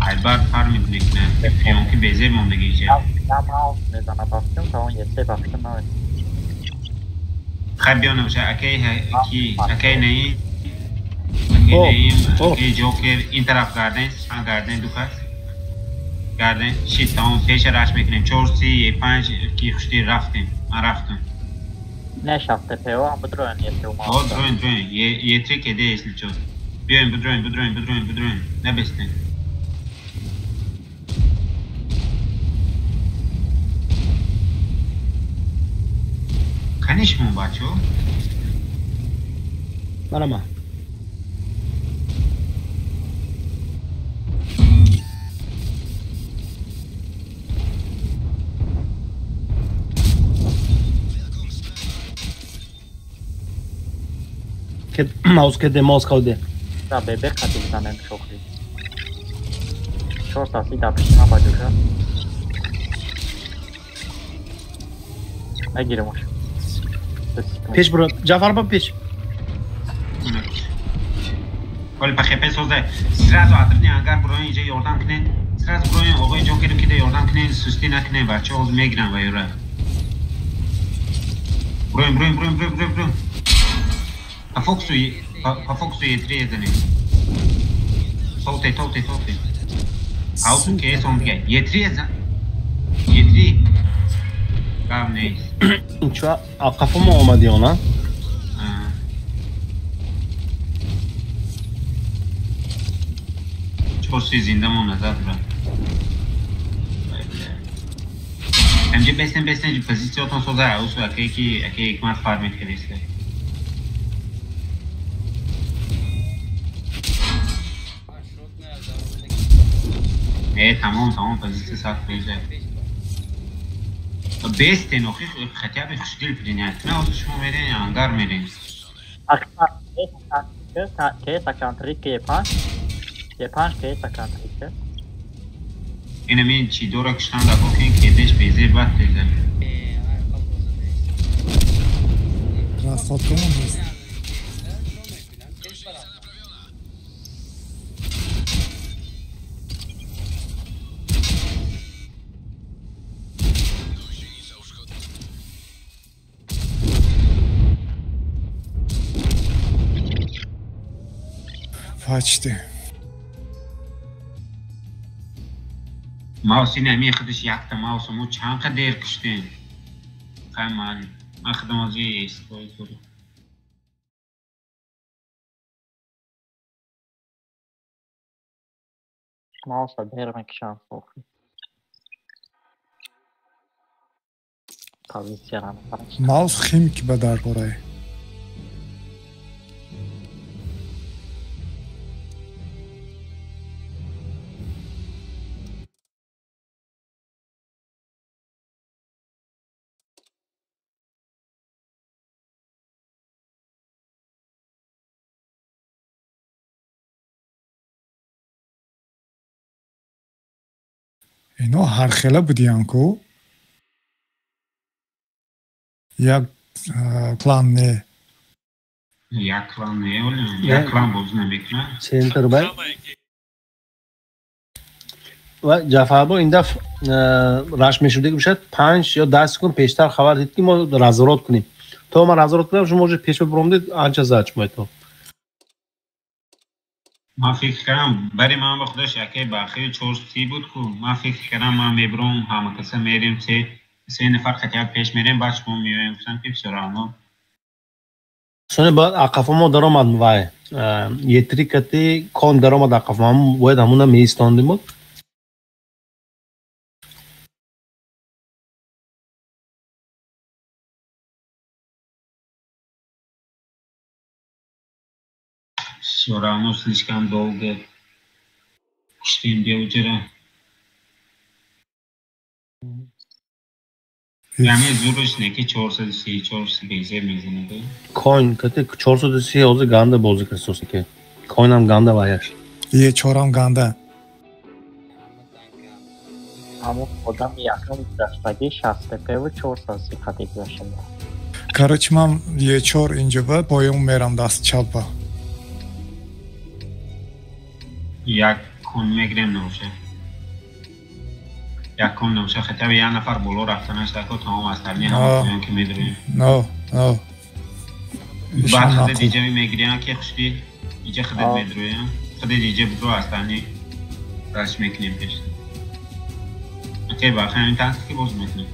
البته فرق میکنه پیون که بیزه موندگی چه نه ماوس میزنه بافتیم تا اون یه سه بافتیم نوید خب بیانه باشه اکی نهیم اکی جوکر این طرف گردن دو کس گردن شید تمام پیش رش میکنیم 4 5 کی خوشتی رفتیم من رفتم نشفته پیو هم بدروین یه پیو ماوس دروین یه تریک ده ایسلی چود بیاین بدروین نبستین کنیش مون بچه مرمه ماوس که دماغ کاده دا ببه خطی بزنم شکری چور تاسی دا پشتی ما باجو شد نگیرمش پیش برو جعفر با پیش ولی پخی پیسوزه سراز و عطرنی انگر بروین اینجا یاردم کنین سراز بروین آقای جوکر که ده یاردم کنین سستی نکنین بچه اوز میگرن و یوره بروین پافوکسو یه تری ازنه توته اوتو که سون دیگه یه تری ازن کام نیست چوا قفا ما آمدی آنه چورسی زنده مون نزد برا همجه بستن پوزیسیون سوزه اوسو اکی اکمت فارمیت کلیسته تمام پوزیسیون ساخت بیجه بیستین و خطیابی خوشگل بدینید نه اوزو شما میرین انگار میرین که سکانتریک که یه پنج که سکانتریک اینم این چی دورا کشتن دکو کن که دیش بیزیر باید دیزه راست کنم نیست Почти. ماوس این همی خودش یک تا ماوس مو چند قدر کشتین خیلی من خودم از یه استفاده کنم Mouse'a der میکشم فوقی Pozisyonunu falan. Mouse chimik به درباره اینا هر خیلی بودیان کو یک کلان نه یک کلان نه ولی یک کلان باز نمیکنه سنتر بای و جعفر با این دفعه رش میشده که بشد 5 یا 10 سکون پیشتر خبر دید که ما رزارات کنیم تا ما رزارات کنیم شما پیش ببرم دید آنچه زد شما تو ما فکر کردم برای من به خودش یکی باخی 430 بود که ما فکر کردم ما میبرم همه کسا میریم سه نفر خطیب پیش میریم بعد شما میویم گفتم که بسرعه سونه باید عقف ما درام وای یه تریکتی کن درام عقف ما باید همونه میستاندیم بود Все равно слишком долго куштим девчера. یعنی زورش نه که 430 430 میزنه کوین کته 430 اوز گنده بازی کسوسی که کوین هم گنده وایش یه چهارم گنده اما خودم یکم داشتگی 60 و 430 خطیب داشتم короче من یه چهار اینجا با پایم میرم دست چپ یک کن میگیرم نوشه یک کن نوشه خطیب یه نفر بلو رفتنش دکو تمام از ترنی همه کنیم که میدریم نه بعد خود دیجه میگیریم که خوشی دیجه خودت میدرویم خود دیجه برو از ترنی رش میکنیم پیش اوکی باقی همین تنسی که باز میکنیم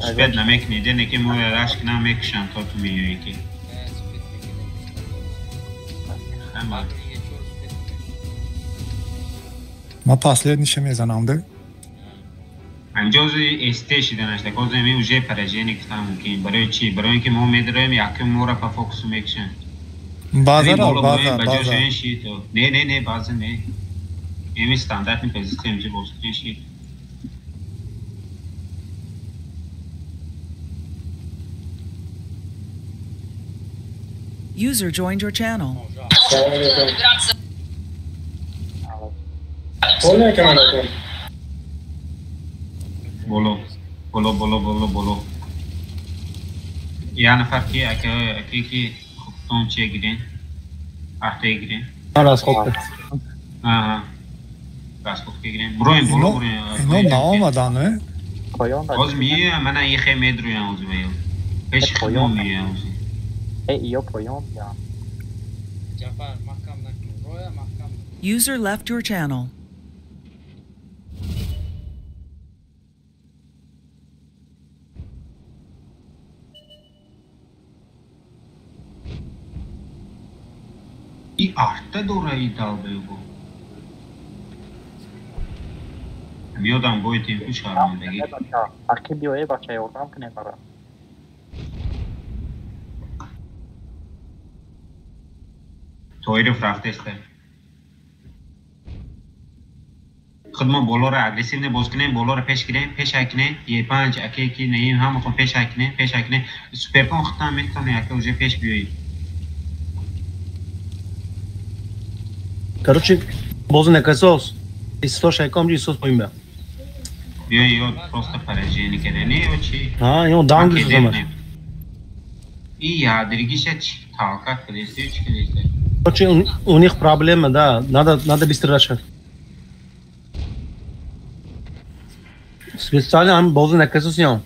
سپید نمیکنیده نکه مو رش کنم میکشم تا تو میگویی که ما последнийше میزنم ده اینجا استیشی دانشته که اوزه می اوژه پرژه نکتا ممکن برای چی؟ برای اینکه ما میدرویم یکی مو را پا فوکسو میکشن بازار نه بازه نه ایمی ستاندرد نیپزیسته همچه بازه شید User joined your channel. بولو یه نفر که اکی خوبتون چیه گیرین؟ احته گیرین؟ راست خوب راست خوب که گیرین بروین بولو اینا نامدانه؟ باز میگه من این خیلی میدرویم اوزو بیو پیش خیلی میگه اوزو یا پایان یا جعفر محکم نکن رویا محکم User left your channel. این آرته دورایی دال بیو میادم باید این کچه هرمون بگی اکی بیوه بچه یادم کنه برا تویرف رفته است خود ما بالا را اگریسیو نه باز کنیم بالا را پیش گیریم پیش اکنه یه 5 اکی نه هم خون پیش اکنه سوپرپان ختم میکنه اکی اوجه پیش بیایی короче باز نکساس استاش اکام جی سوس پایین بیایی یا پروستا پرجه نکنه نه یا چی یا دانگی سوزمه این یادرگیشه چی تاقت کلیسته چی کلیسته короче у них проблема да надо быстро решать специально हम бозу некасос я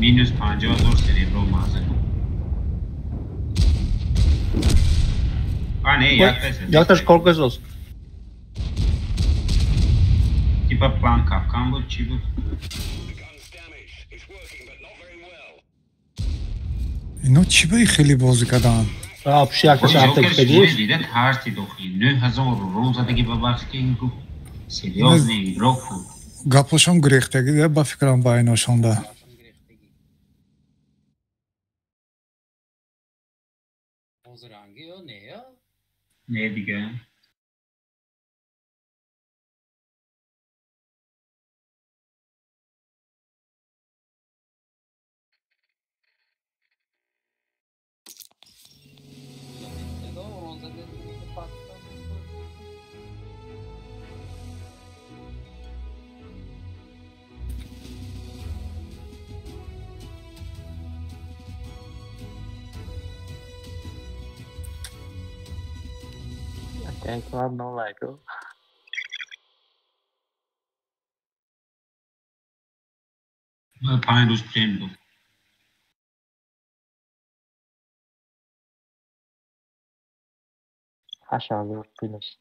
مینوس 50,000 سریبرو مازه نه یکتاش کارگز است تیپا پلان کافکان بود چی بود؟ اینا چی بایی خیلی بازی کردن؟ پیش یکتاش هفته کشیدیش دیده ترسی دخی 9,000 رو زدگی ببخش که این گفت سریاز نگی روکو گپاشون گریختگی ده با فکرم با ایناشون ده Ozrangi o ne ya? نه دیگه Can club no Lego. من 5 روز پریم بود Aşağı finish.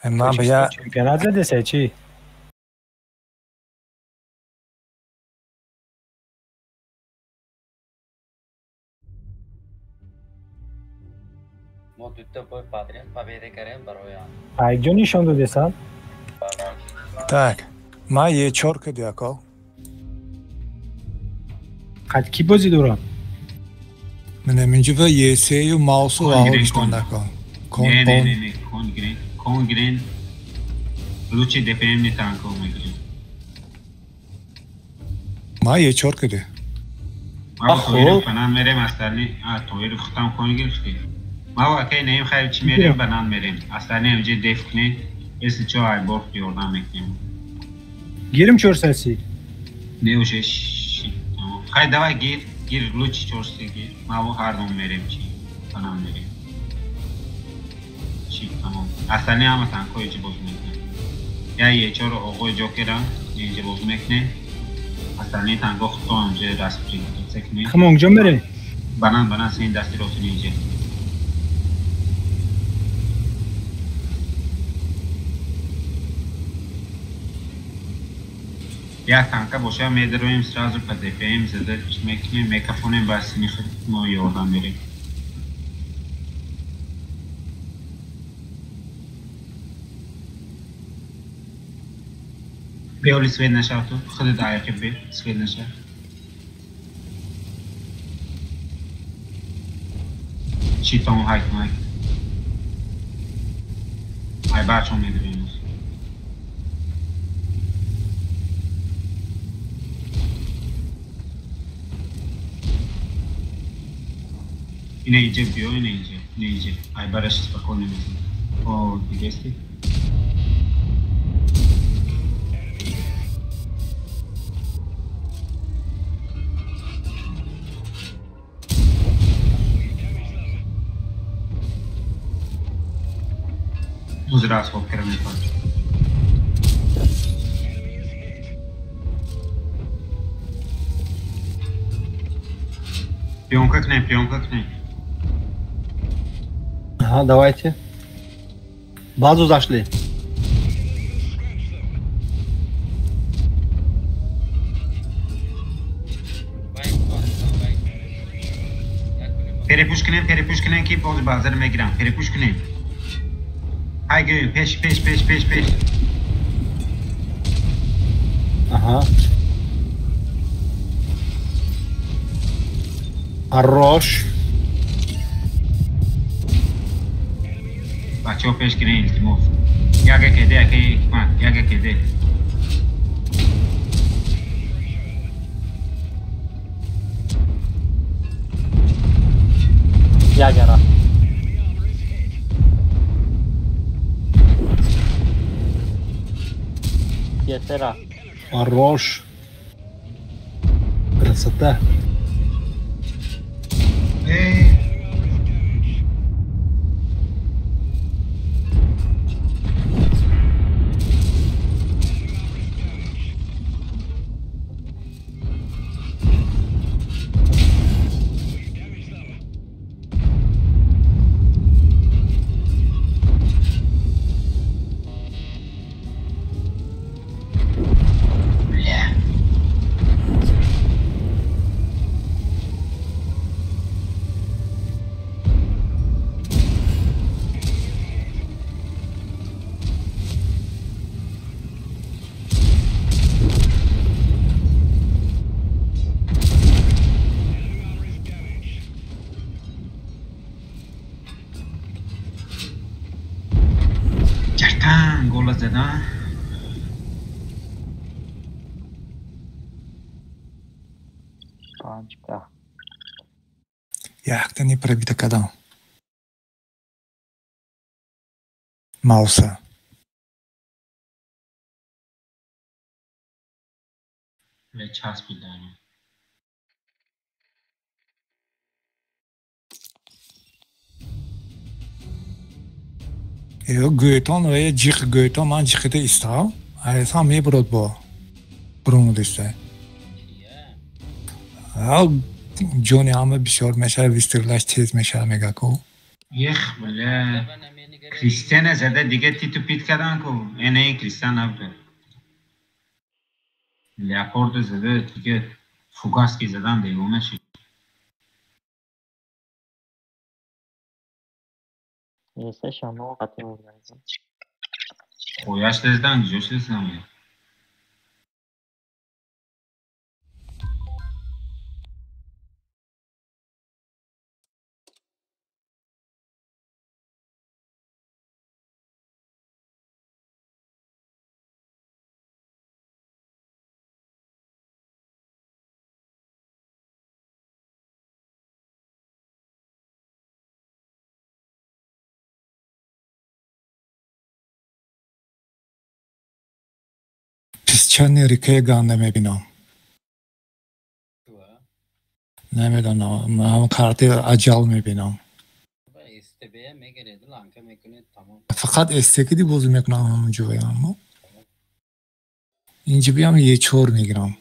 من به یه چمپیونات زده سه چی؟ ما tutte poi pavede karen baroya. Ayjo nishon dode san? Так, من یه 4 کردی اکا Qad ki bozid ura? من همینجا و یه 3 و ماوس و آهارش کن نکن نه نه نه نه کون گرین لوچی دپیم نیتان کون میگیریم من یه 4 کردی ما تویرو فنان میریم اصلی تویرو ختم کن گرفتی ما واقعی نیم خیلی چی میریم بنان میریم اصلی همینجا دف کنی اسم چو های برف دیوردن میکنیم Girim çorsasi. نه اوشه خیلی دوای گیر لوچی چورسی گیر ما هر دوم میریم چی بنان میریم چی تمام اصلی همه تنکو ایجا باز میکنیم یا یه چور آقای جوکرم اینجا باز میکنه اصلی تنکو خطا همجا دست پریم سکنی Kham onja mere. بنان سین دستی روتونی اینجا یا tanka boşa medroyim sразу подефеем задачмекне микрофоnem басini xitmo yordam berib بیالی سوید نشد تو خود دقیقه بی سوید نشد چی تامو هایت مایک؟ اینجا بیو اینجا ای برش بکنیم او دیگه استی Uzras ho kırmızı parça. Пленка к ней. Ага, давайте. Базу зашли. Перепуш کنیم که باز بازار میگیرم. Перепуш کنیم. Ай гей, пеш. Ага. Хорош. بچه‌ها پیش گیرین التماس. یاگه کده. Yagara. Yetera. Хорош. Красота. گل زدن Панчка. Як не пробита кадам. Мауса. ve çaspilden. Goeton و یه جیغ گویتون من جیغیده ایستا ایسا میبرد با برونو دیسته جونی همه بسیار میشه ویسترلش تیز میشه میگه کو یخ بله کریستیان زده دیگه تیتو پیت کردن کو اینه کریستیان نبوده لیاپورد زده دیگه فوگاسکی زدن دیگه شد Esse chamou até o Koyaş desden, Josh desden mi? چند ریکه گنده میبینم نمیدونم من کارت اجال میبینم فقط استیکی بازی میکنم همونجا بیام اینجا بیام یه چور میگیرم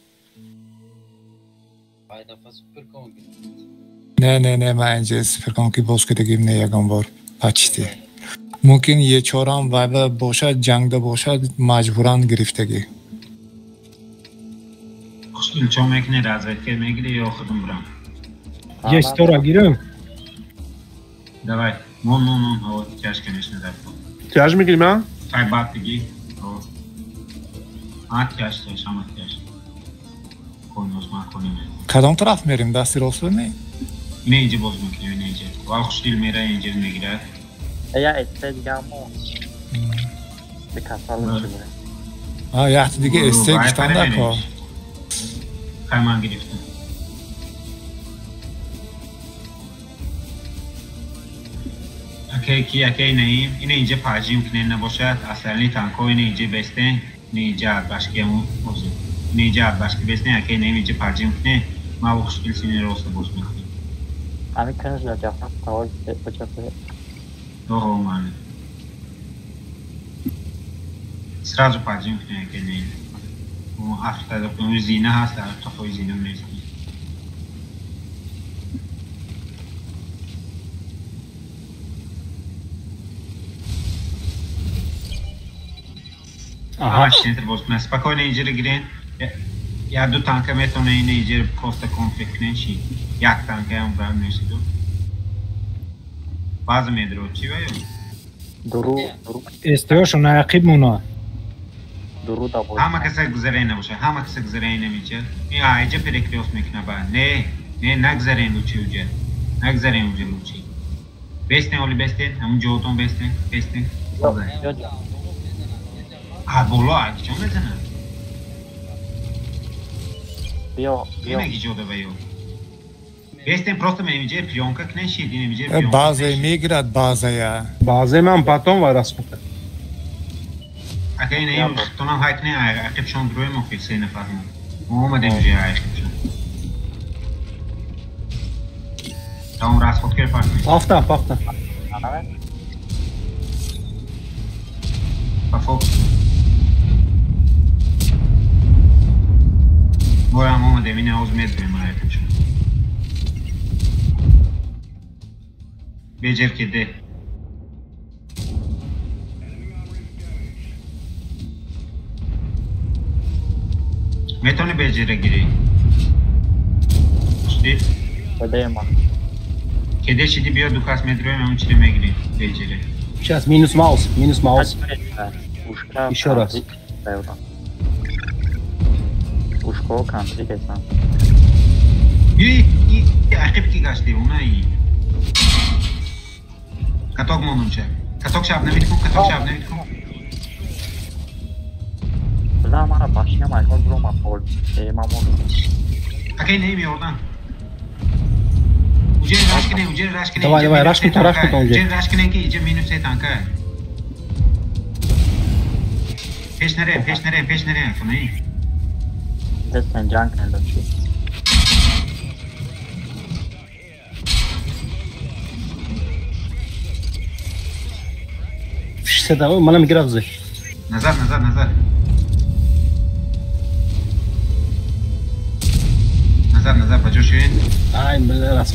نه من اینجا سپر کنکی باز کدگیم نه یکم بار پچتی ممکن یه چورم وایبه باشد جنگ ده باشد مجبوران گرفتگی İlçom ne razvet gelmeye gidiyor okudum buram. Есть тора гирем. Давай. Мон, вот тяж, конечно, да. Тяж ми гирем, а? Ай бат ги. Тяж, ama tyaş. Konuşma. کدام طرف میریم دستی راست نه؟ اینجا باز میکنیم اینجا. وال خوش دیل میره اینجا میگیره. Ya este digamos de kasalı gibi. Ya دیگه استیک standart ko. Hemen giriftim. اکی نیم اینه اینجا پاجیم کنه نباشد اصلا تانکو اینه اینجا بسته اینه اینجا باشکی همون موضوع اینه اینجا باشکی بسته اکی نیم اینجا پاجیم کنه ما وخشکل سینه روسته بوش میکنیم همین کنش در جفت تاوی بچه اوه مانه سرازو پاجیم کنه اکی نیم اون افتا اون زینه هست در تخوی زینه میزنی Başlayın bozma. Spokojnie idzie green. Ja do tanka metone yine idzie kosta konfliktin şey. Yak tanka ya ben neyse dur. Bazı medro çiva yok. Duru. استوش ناقب مونا. Duru da boş. Hama kısa güzelene boşa. Hama kısa güzelene miçe. Ya ayrıca pereklios mekna ba. Ne güzelene uçuyor. Ne güzelene uçuyor. Besne oli besne. Hem joton besne. Besne. Ha bolo aki چون بزنم بیا نمیگی جدا بیو بیستیم просто نمیجه پیونکا کنشید نمیجه پیونکا bazı migrad bazı ya bazı من پاتون و رسم کرد اگه این تونم هایت نه عقب شون دروی مخفیسه نفرم اومده میجه عقب شون تاون راست خود کرد پارت میشه آفتم پافوک Moram ovdje, mi ne uzmetujemo najveću. Becerke de. Metoni becere gireyim. İşte. Ödeyim bak. Kede şimdi bir dukas metroya mı çileme gireyim becere. Сейчас минус маус. Еще раз. Ушко кантри kesem. İyi. Akip ki kaçtı ona iyi. Katok mu onunca? Katok şabne bitku. Burada hamaरा başına Michael Broma Paul. Mamur. Akay neyim ya oradan? Ucel raşkine. Давай, raşkine onca. Ucel raşkine ki iyice minus et tanka. Peş nereye? Bunu iyi. Sen can kendin şey. Все давай, mana migrad zı. Nazar. Nazar, пожуши. Ay, ben rast.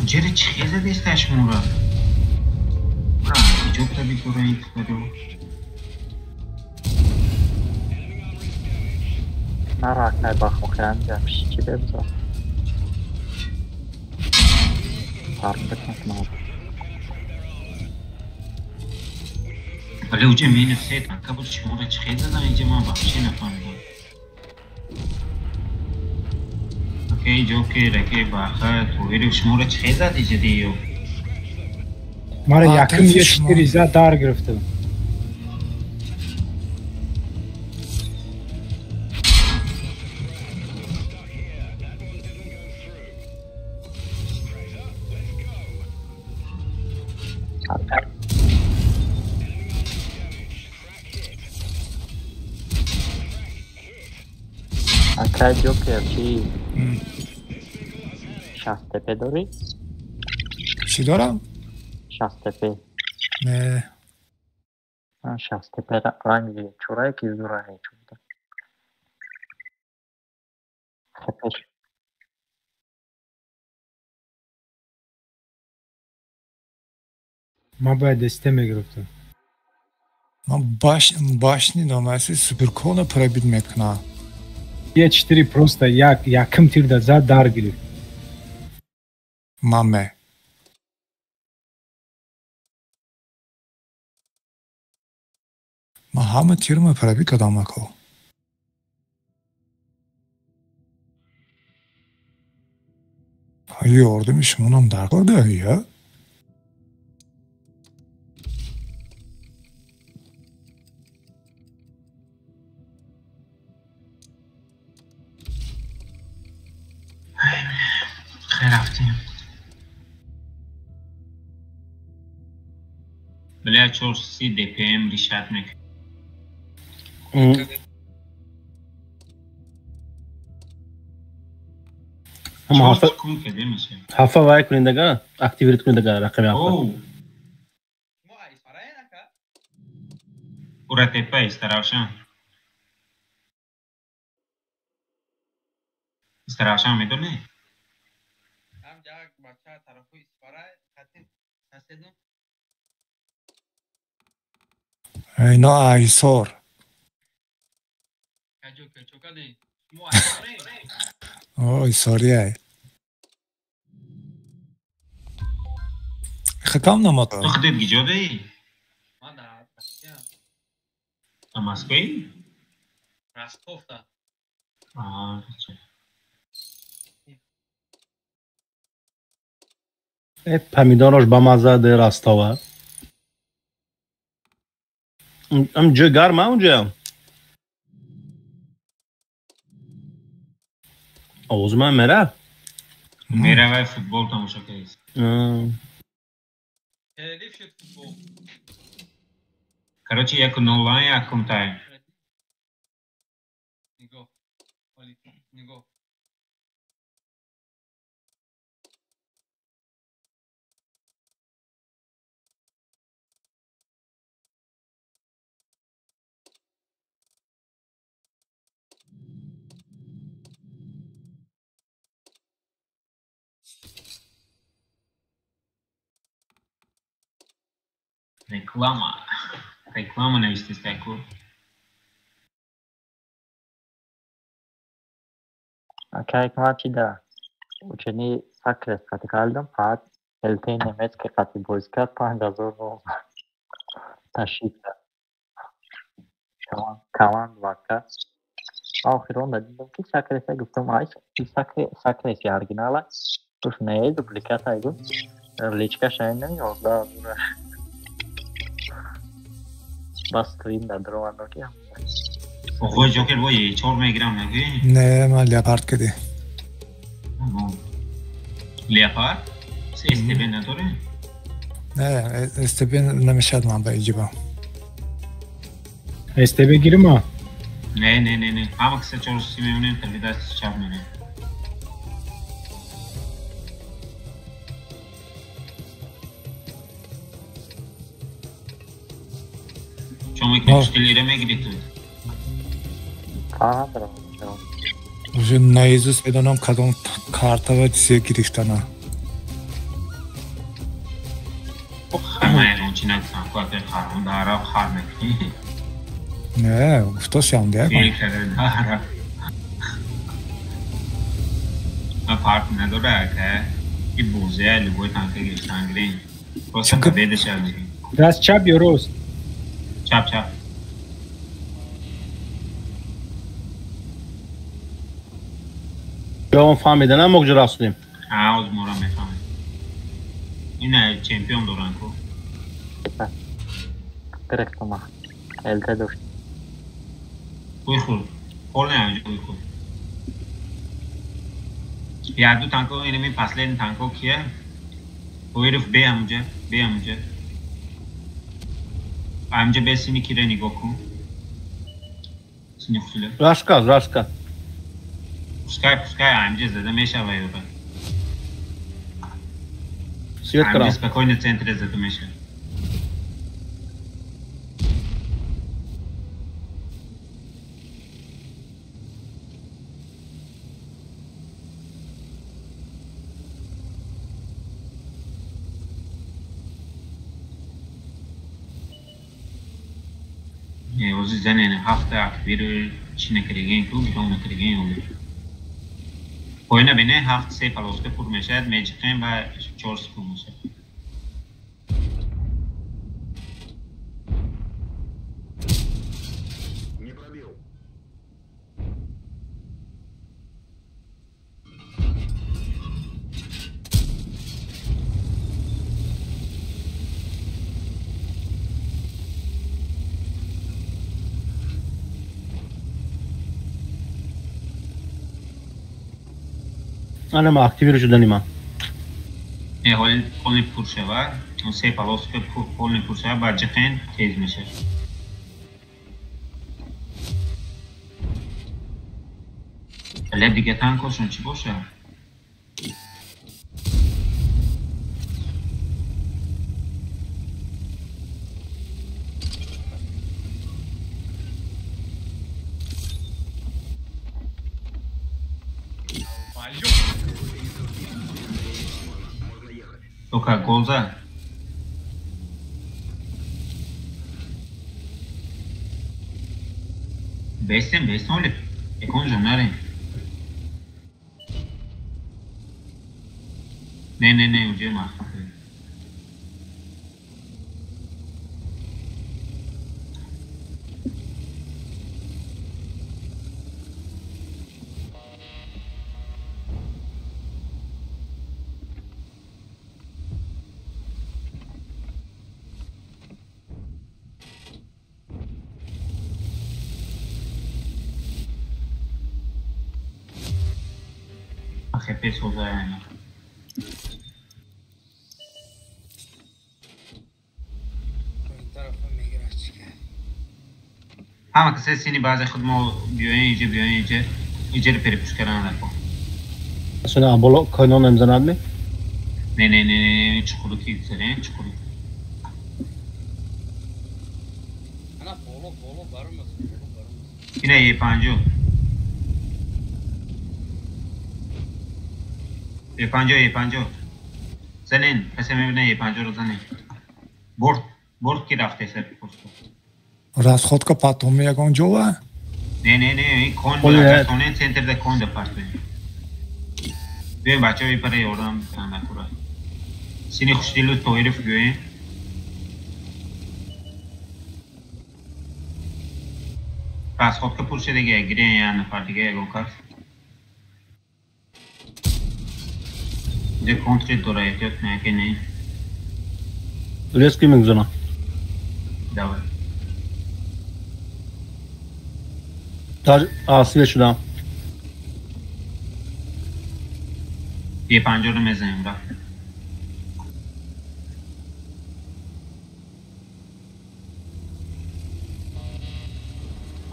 Ucere çıkıyza destaş mura. Çok tabii kurayı tıkları. Narakay bakmakayım gelmiş. Çile bize. Tartık nasıl? Vale uce meni set kabul şmura çıkıyza da iyice ma bakışın efendim. Okey, joke rake baxa to verip şmura çıkıyza diye diyor. ما را یکم یه چیزی زد دار گرفته Akay Joker چی؟ شستپه داری؟ چی دارم؟ شستپه نه من شستپه رنگی چورای که زورایی چونده خپش ما باید دسته میگرفتم من башни номаси суперкона пробит мекна. یه 4 просто яким тир да зад дар гирифт. Маме. Ма ҳама тирма пробит кардам ако. Yordami shumonam darkor dariya. خیر رفتیم بله 430 DPM ریشت میکنه هم چکون که میشه هفته وای کنندگا اکتیویت کنندگا رقم هفته اورا تپه استراوشان استراوشان میدونه هم جاک بچه طرفو اسپاره خطی هستیدم اینا ایسار کجو کدی مو ایساره ایساری ای خکام نماتا تو خودت گیجا دی من در پسیم مسکوی راستوف دا پمیدانش با مزه ده راستاوه ام جو گرمه اونجا آوز من میره و فوتبال تماشا کنید لیف شد فوتبال короче як онлайн яком тайм نگاه نگاه reklama navişti Steko. Akayk maçida učení sakres kati kaldım pat eltej německé kati bojska pangazorno taşıyla. Kalan vaka. Ahir onda dedim ki sakrese gittim ay sakres yargınala. Už ne duplikataydı. Lička şeyinden yolda bura. Bastırayım da durmanı ki. Oğuz Joker boyu çormaya giren mi ki? Ne mal leopard kedi. Leopard? STB نداره؟ نه STB نمیشد من با ایجابا. STB گیریم ها؟ نه همه کسا 430 میمونیم تا دست چپ میمونیم شما یک نشتی لیره میگیری تو؟ уже наизусть بدانم کدام کارتا و چیزی گرفتنه همه اون چی نکنم که خرم داره خرم نکنی نه گفتاش هم دیگه فیل کرده داره من پارت نداره که این بوزه لگوی تنکه گشتن گرین روستم که بیده شد میگیم دست چپ یا روست؟ چپ یا اون فهمیدن هم مگه راستیم از مورا میفهمه اینه چمپیون دوران کو Direkt ama elde dur. Uyku. Olmayan uyku. यार तो tanko enemy paslen tanko kiya वो herif B amca amca B seni kire nigoku seni xusule Raşka Пускай амca zade mesha vayda Свет кран амca спокойно в центре zade mesha o yüzden yani hafta bir Çin'e kiregen ku bir kiregen olur. Oyuna beni hafta se paloste kurmuşad mecken ve çors kurmuşad. Ana ma aktive شدنی ما حال پول پر شود اون سه پلاس که پول پر شود با جقین تیز میشه ولی دیگه تنکاشون چی باشه؟ Только глаза. Bestem öyle. Ekonca nereye? Ne hocam artık. خپس گذارن همه کسی سینی بعضی خود ما بیاین اینجا رو پریپوش کردن نکن اصلا بالا کانون نمیزند می؟ نه چخورو کی بسره چخورو اینه یه پنجو یه پنجو زنین کسی میبینه یه پنجو رو زنین برد کی رفته سر پوستو Расходка потом як اونجا نه کون بود کونه سنتر ده کون ده پرتوی بیاین بچه های پره یاردم بکنن نکوره سینی خوشدیلو تویرف بیاین расходка پول شده دیگه گیره یه نفر دیگه اگه کرد اینجا کنتری دوره احتیاط نه که نه ریسکی میگذارم داور تاج آسیه شدم یه پنجه رو میزنیم رفت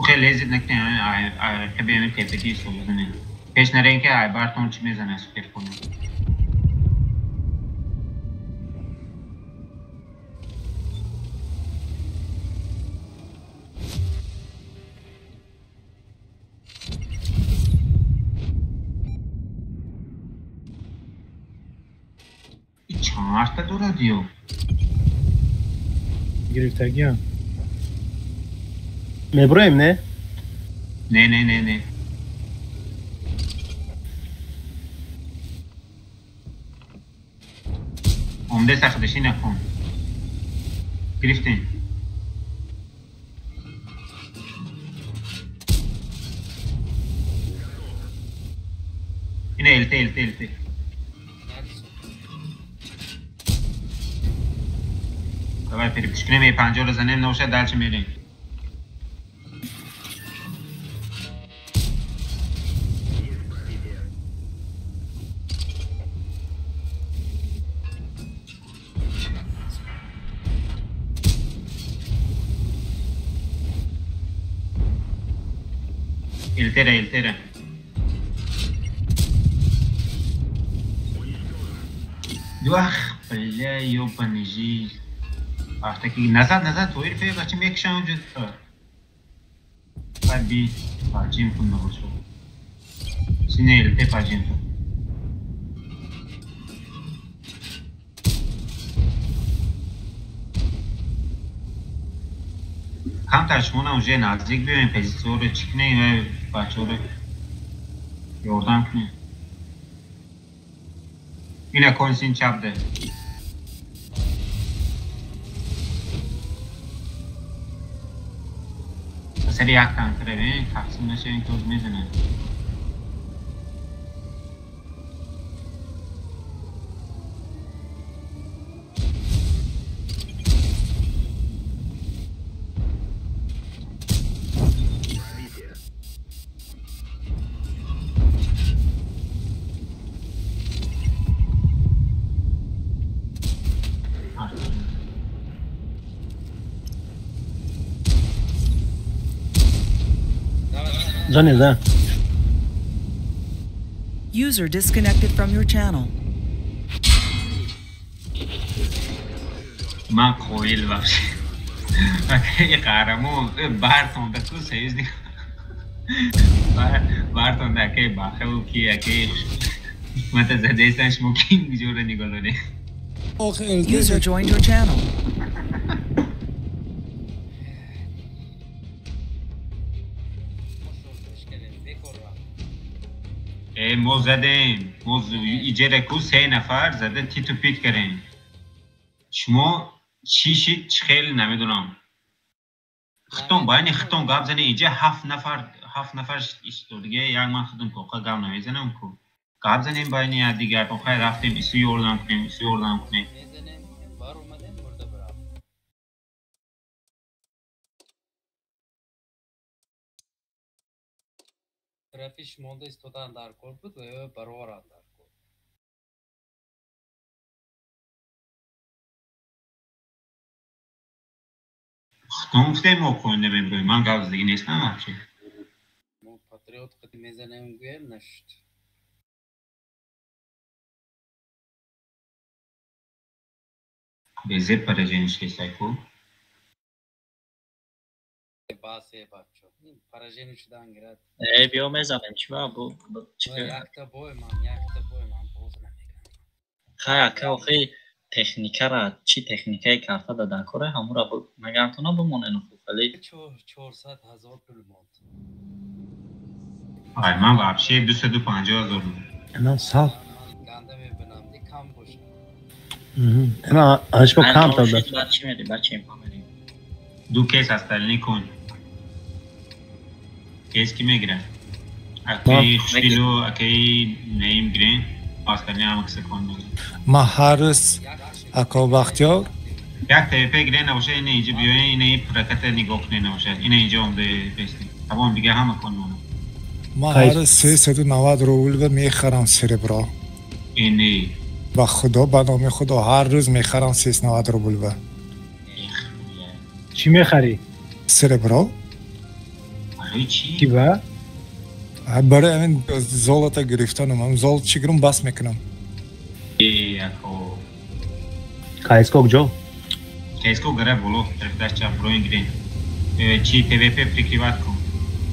خیلی لیزید نکنه که بیامین تپکی سو بزنه پیش نره این که بارتون چی میزنه سپیر کنه چهارتا دورا دیو گرفتگی هم میبرایم نه؟ نه عمده سختشی نکن گرفتین اینه الته باید پریپوش کنیم یه پنجه رو زنیم نوشد دلچه میریم التره دوخ بله یو بنجی Artık nazad توی بچه میکشن اونجا بعد بی پاجیم کن نباشو سینه الته پاجیم کن کم ترشمونه اونجا نزدیک بیایم پیزیسو رو چکنه و بچه رو یاردم کنیم اینه کنسین چپ ده سری یک تنکره بین تقسیم نشه این توز میزنه زن User disconnected from your channel. من کویل باشه یه قهرمون برتون ده تو سیز دیگه برتون ده که باخه و که مت زده استنش ممکن جوره نگلونه User joined your channel. ما زدیم ایجره کو 3 نفر زده تیتو پیت کردیم شما چی شید خیلی نمیدونم ختم باید ختم گاب زنه اینجا 7 نفر دیگه یک من خودم توقع گاب نمیزنم کو گاب زنیم باید یا دیگر توقع رفتیم ایسوی اردم کنیم طرفش مونده ایستادن در کار بود و برابرن در کار ختم گفتیم ما کنده بیم من گاز دیگه نیستم همچه ما پاتریوت قدی میزنیم گویر نشد به زیر پرجینش که سایکو باسه بچه پرجینی شدن گرد بیا میزنیم چما بو یک تا بوی من بوز نمیگم خیلی که خیلی تکنیکه را چی تکنیکه کارتا دادن کره همون را مگم تو نبمونه نخوب ولی 400,000 پول موند من وابشه 250,000 اینا سال گنده میبینم دی کم باشه اینا اشبا کم تا ده بچه میری بچه این پا میریم دو کیس هستلنی کن کیس کی میگیره اکی خوشبیلو اکی نیم گرین هستلنی هم اکسه کن میگیره ما هرس اکا بختیار یک تیپه گرین نباشه اینه اینجا بیاین اینه پرکت نگاه کنه نباشه اینه اینجا عمده بیستی تمام دیگه همه کن ما هر 390 روبل میخرم سربرا اینه با خدا به نام خدا هر روز میخرم 390 روبل چی میخری؟ سربرا برای چی؟ چی با؟ برای این زالتا گرفتنم هم زالت چگرم بس میکنم اکو کایسکو کجا؟ کایسکو گره بولو طرف دست چپ برو این گرین چی تیوی پی پریکریوات کن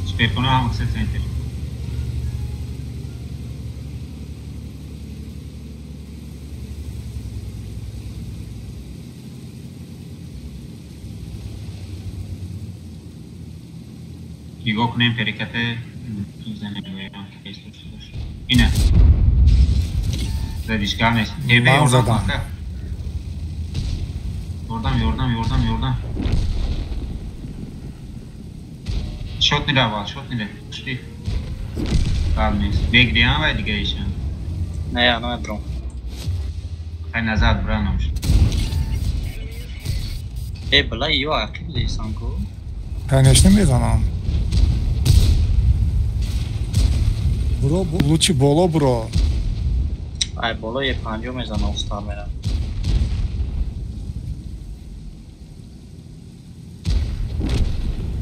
سپیر کنو هم اکسل سنتر نگاه کنیم پریکت اینه زدیش کار نیست من زدم یوردم شوت نیده باید شوت نیده شدی کار نیست بگیری هم باید دیگه ایشن نه یا نه برام خیلی نزد برام نمشه بلا ایو عقیب لیسان کو تنش نمیزنم برو لوچی بالا برو ای بالا یه 5 میزنم استار میرم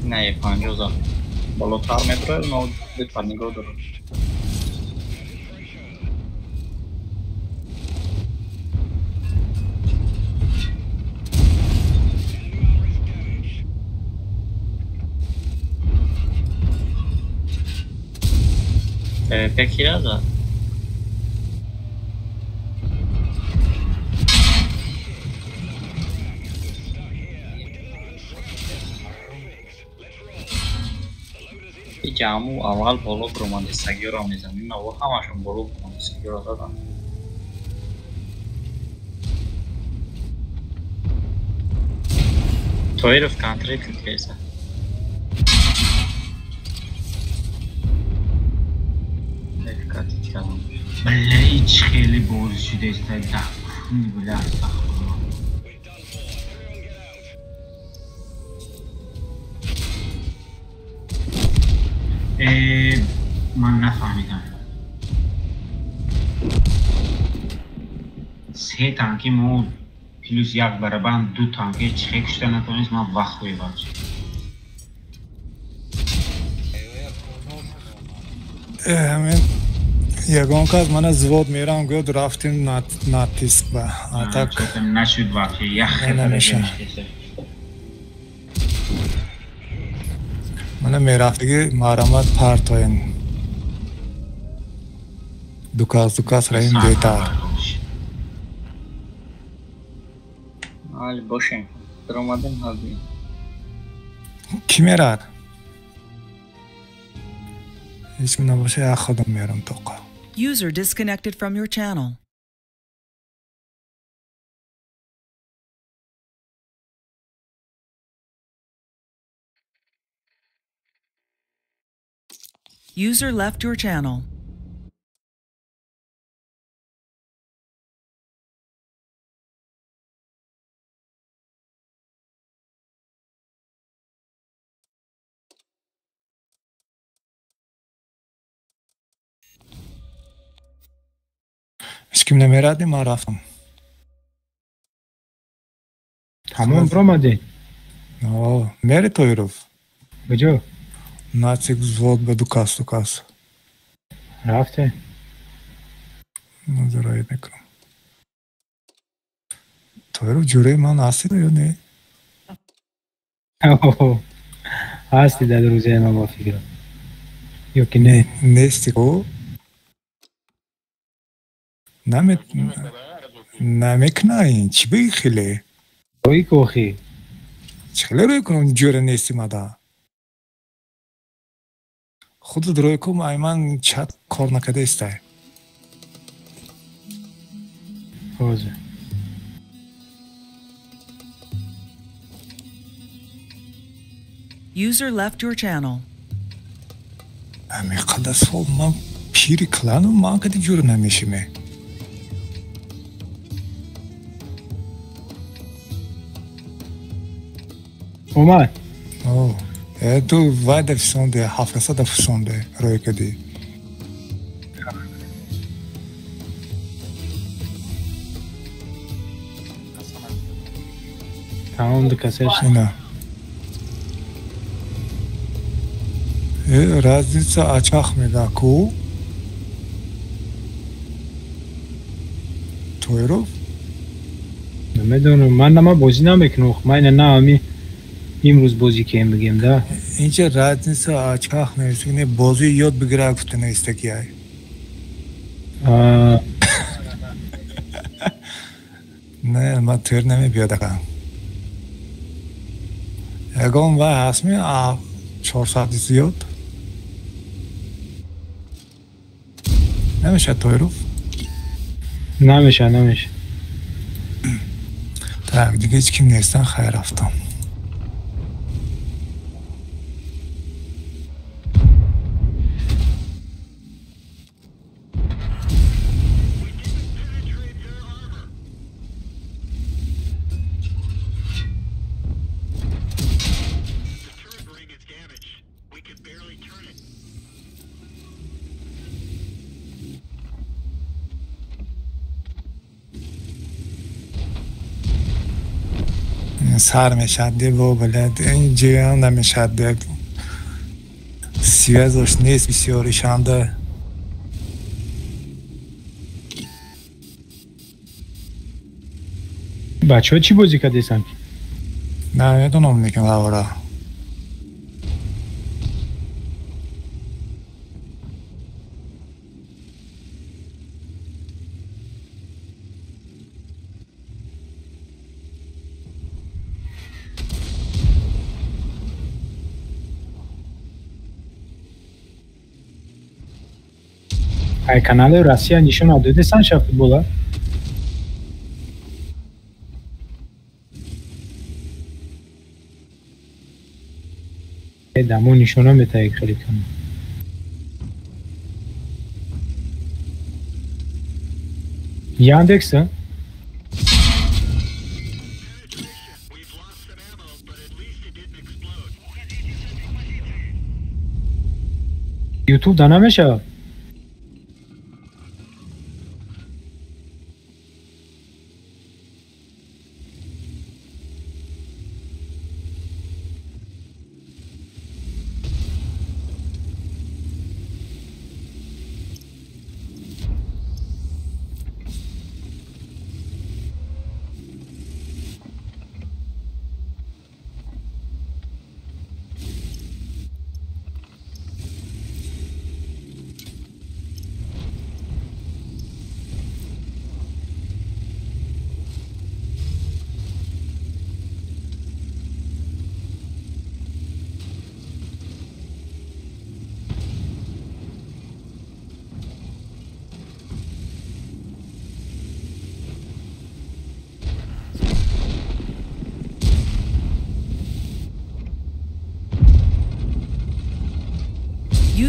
نه یه 5 زد بالاتر میبره ما دید پر نگاه دارم پکی را زد این جامو اول بالا برو مهندسگی را میزنیم و همشون بالا مهندسگی را زدن توی رفت کانتری کلیسه بله هیچ خیلی بوز شده است دخونی بله استخدام من نفهمیدم 3 تانکی مو پلوس یک برابند 2 تانکی چه کشته نتونست من وقت خوی باشه همین یگان که از من زود میرم گفت رفتیم ناتیسک با آتاک نشد واقعی یخ نمیشه من میرفتگی مرامت پرتاین دوکاس راییم دیتر حال باشه در اومدن حال بیم کی میرد؟ هیچ می نباشه یا خودم میرم توقع User disconnected from your channel. User left your channel. هیچ کم نمیردی ما رفتم تمام برآمده میری توی روز کجا؟ ناتیک زود به دوکاس رفته نظرایی نکنم توی روز جوره من هستی یا نه؟ هستی در روزه من با فکرم یا که نه نیستی کو؟ نمیکنه چی بگی خیلی؟ روی کوخی چخیلی روی کنم جوره نیستی مادا خودت روی کنم ایمان چت کار نکده استای خوزه User left your channel. امی قدس ها من پیری کلانم من کدی جور نمیشیمه اومد تو وای دفسونده 700 دفسونده روی کدی تمام دکسش نه разница очах میده کو توی رو نمیدونم من بازی نمیکنم من نه همی امروز بازی که بگیم ده اینجا разница очах نیست اینه بازی یاد بگیره گفته نیسته کی ای نه من تر نمیبیاد اکم یکم و هسمی 400 زیاد نمیشه توی رو نمیشه tak دیگه هیچ کم نیستن خیر رفتم سر میشده و بلد این جیان نمیشده سیازش نیست بسیاری شنده بچه ها چی بازی کردیسن؟ نه میدونم نیکن لورا Kanal Rusya nişan adı sen şey futbola. Damo nişana mı tayik خیلی کنم. Yandex YouTube'da نمیشه.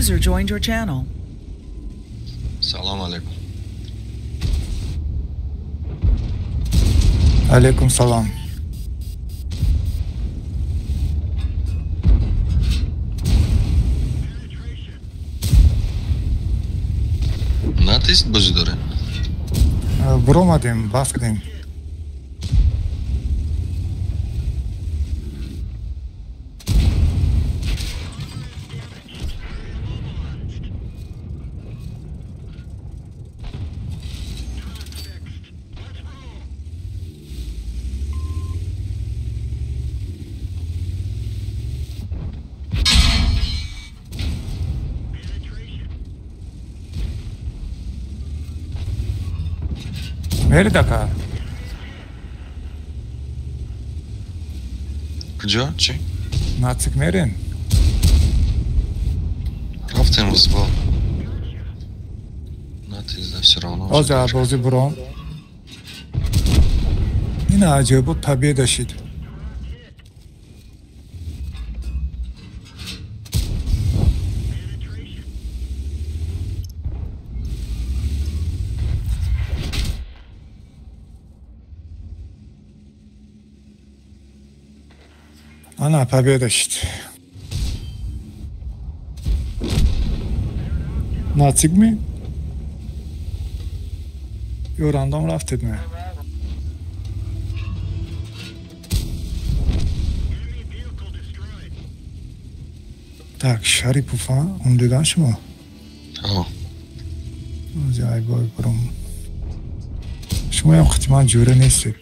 User joined your channel. Salam alaikum. Aleyküm salam. Natist bozi dore. Bromadim, baskedim. Nerede kal? Kdo? Či? Nacik nerin? Рафтем в звал. Натист, да, все равно. Oza bozi brom. Yine acı bu tabiye daşıd. Ana победа şit. Natsik mi? Yo random rafted mi? Так, Шарипов, он دیدن شما؟ جای بای برم شما هم خطیمان جوره نیستید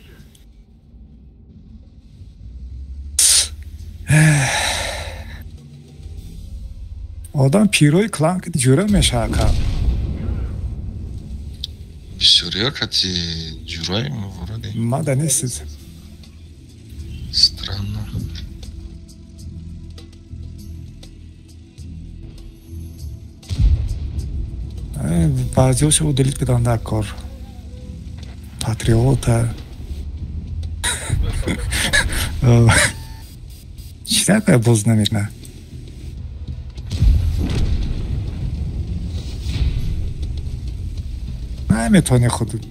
آدم پیروی کلان که جوره میشه که بسیاریا کتی جورای مورده ما ده نیستید странно بعضی‌هاش رو دلیت بدن در کار پاتریوت چی در باز نمیکنه نمیتونی خود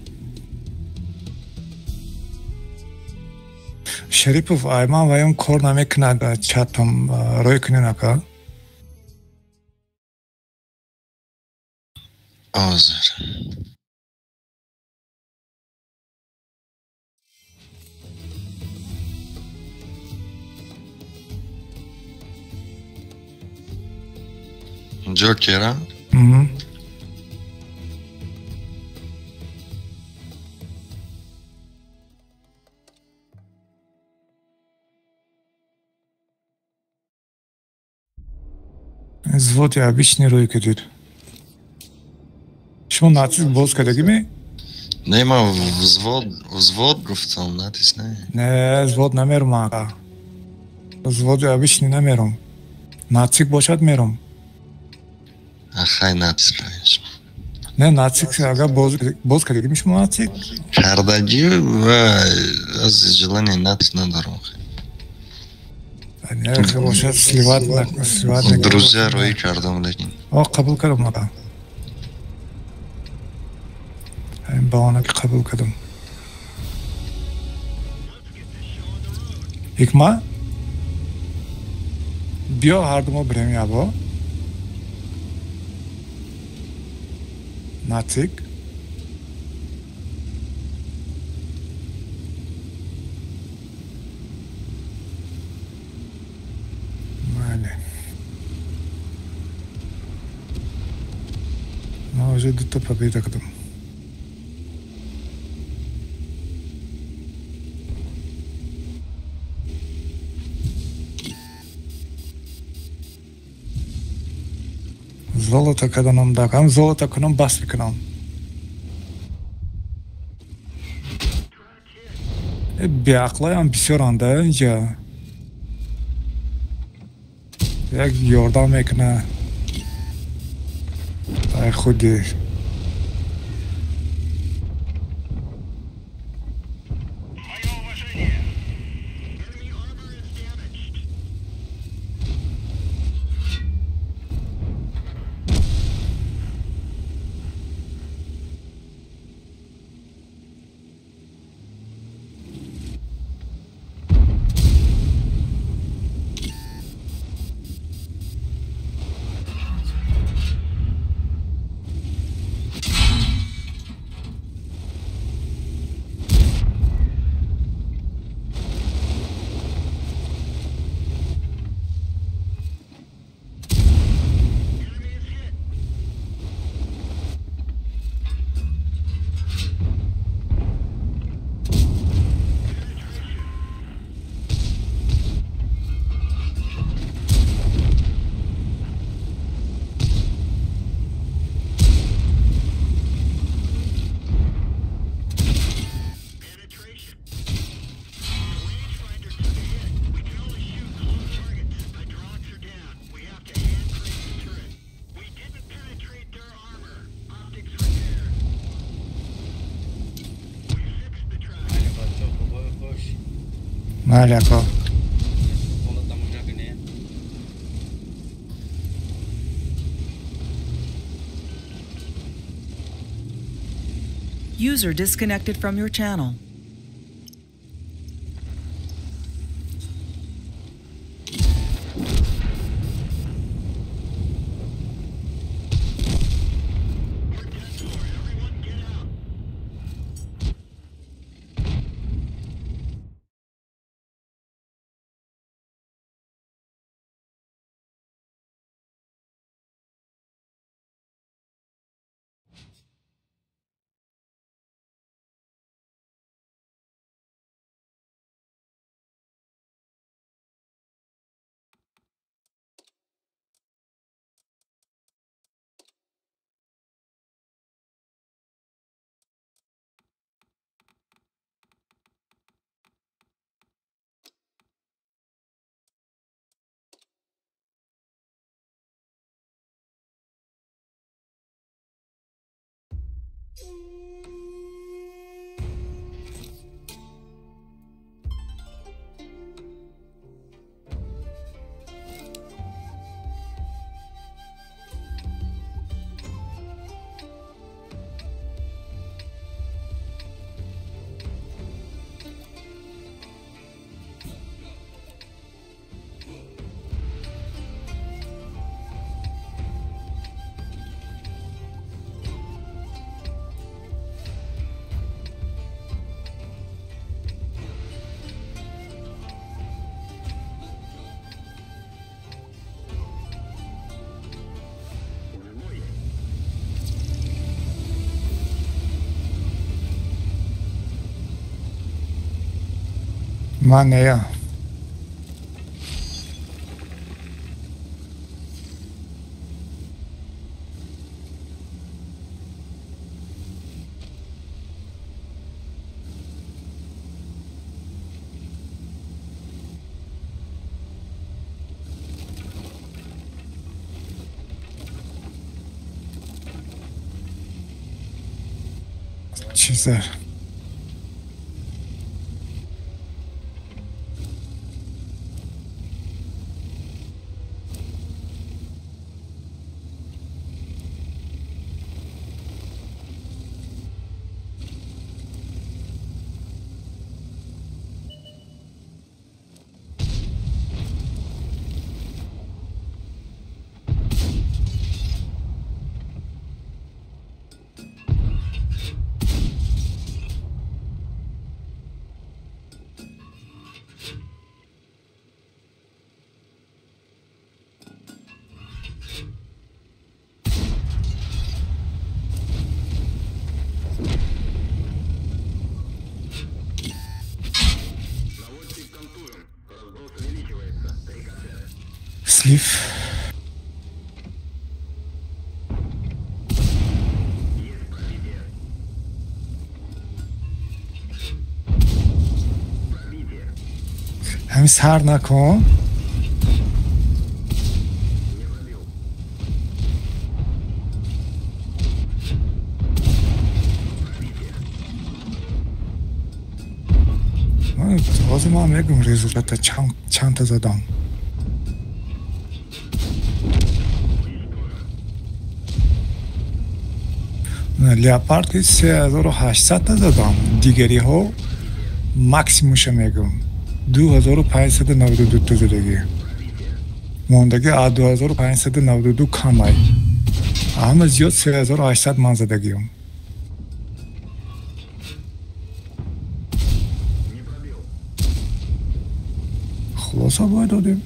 شریف ایمان و اون کار نمیکنه چطم روی کنی نکن آزر جوکرا звод я обычный рой кидит شما ناتیس باز کردگی می؟ نه ما взвод گفتم ناتیس نه взвод نمیرم آقا взвод обычный نمیرم ناتیک باشد میرم خیلی ناتیس باید نه ناتیک اگر باز کردگی می شما ناتیک؟ کردگی و از جلانی ناتیس ندارم نه خیلی باشد سلیوات نکنم друзья روی کردم لیکن قبول کردم آقا این بهانه که قبول کردم حکمه بیا هر دو ما بریم یابا ناتیک بله ما уже دو تا победа کردم Золото когда нам дам, золото к нам бас к нам. بیاقلایم بسیارانده اینجا یک یاردم میکنه برای خودی Malaka. User disconnected from your channel. Manea. Çizer. Слив. همین سر نکن. تازه ما میگم رزولت چند تا زدم. لیاپارد 3800 تا زدم. دیگری ها مکسیموش میگم 2592 تا زدگی. موندگی 2592 کمای. اما زیاد 3800 من زدگیم. خلاصا باید دادیم.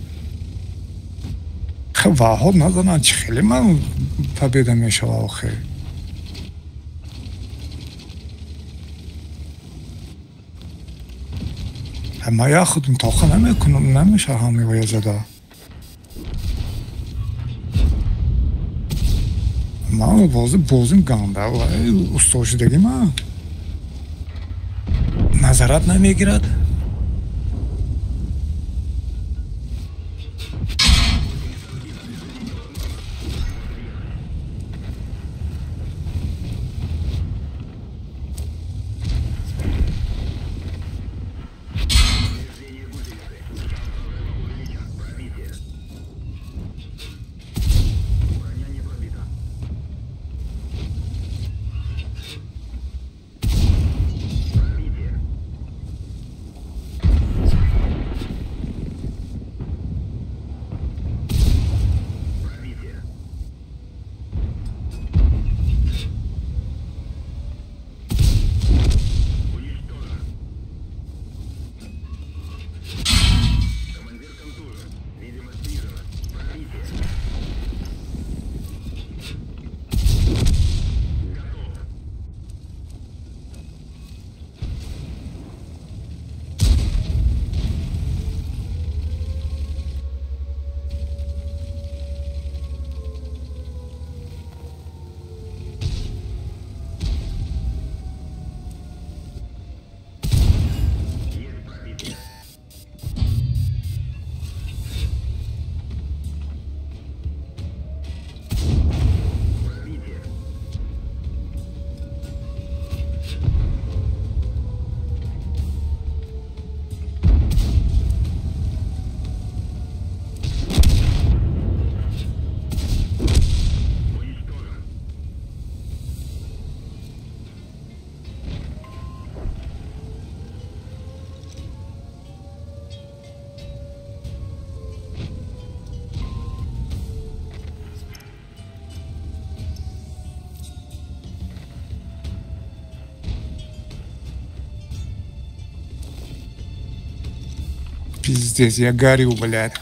خب واحد نزنن چه خیلی من پبیده میشه آخه. اما یا خودم تاخه نمیکنم نمیشه همه باید زده. من بازیم گنده و استاشدگی من نظرت نمیگیرد. Пиздец, я горю, блядь.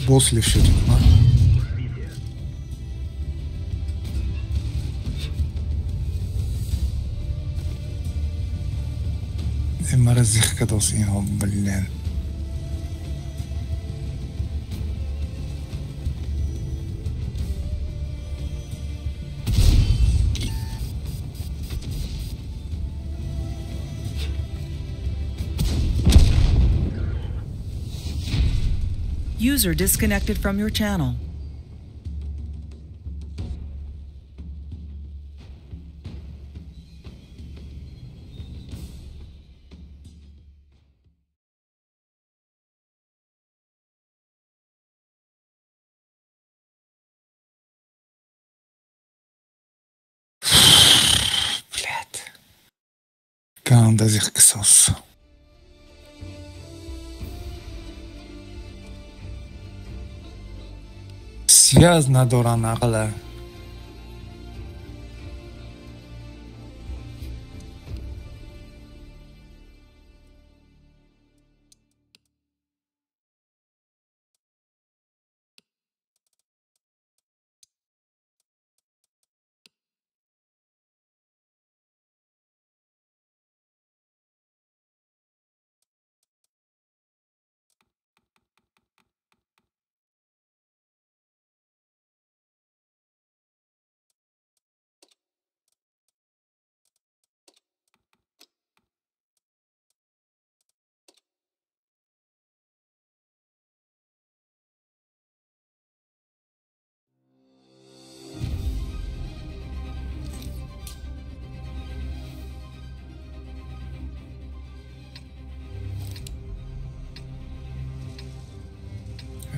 Босс ли все тут, а? Морозих катался его, блин. User disconnected from your channel. Блядь. Гандазих ксос. Связь надоран ағала.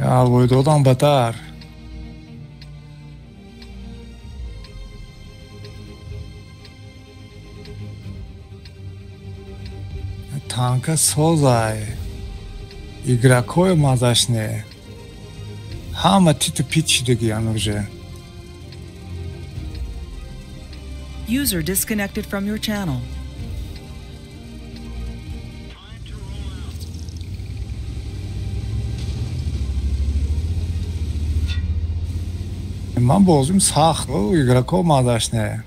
Ya Voido'dan beter. Танка созай. Игрокой мазашне. Хама титу питчидегиян уже. User disconnected from your channel. Man bozum sağlı игроков мазашне.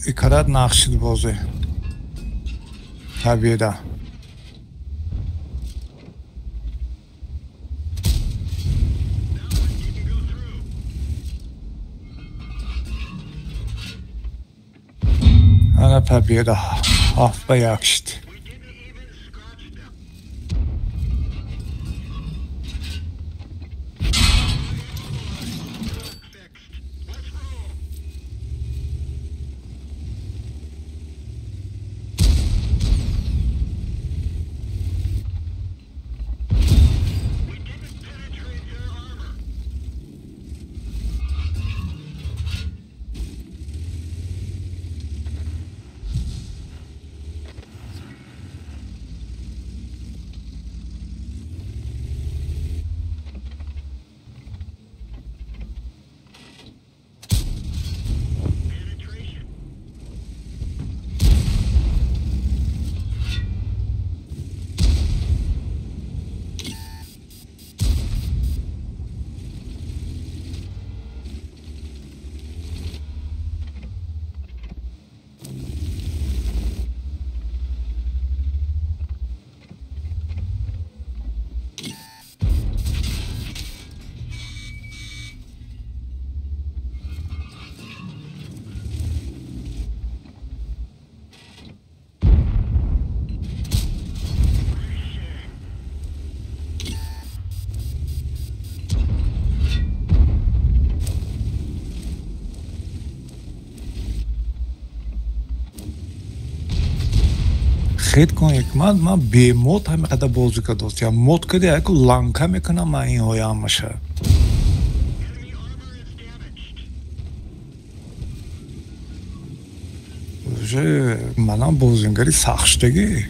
İkarat nakşid bozu. Tabii de. Ana победа. Hafta yakıştı. خیلی کنید من به مود هم قدر بازی که دوست یا مود کردی اگه لانکه میکنم من این هایم میشه منم بازیگری سختگی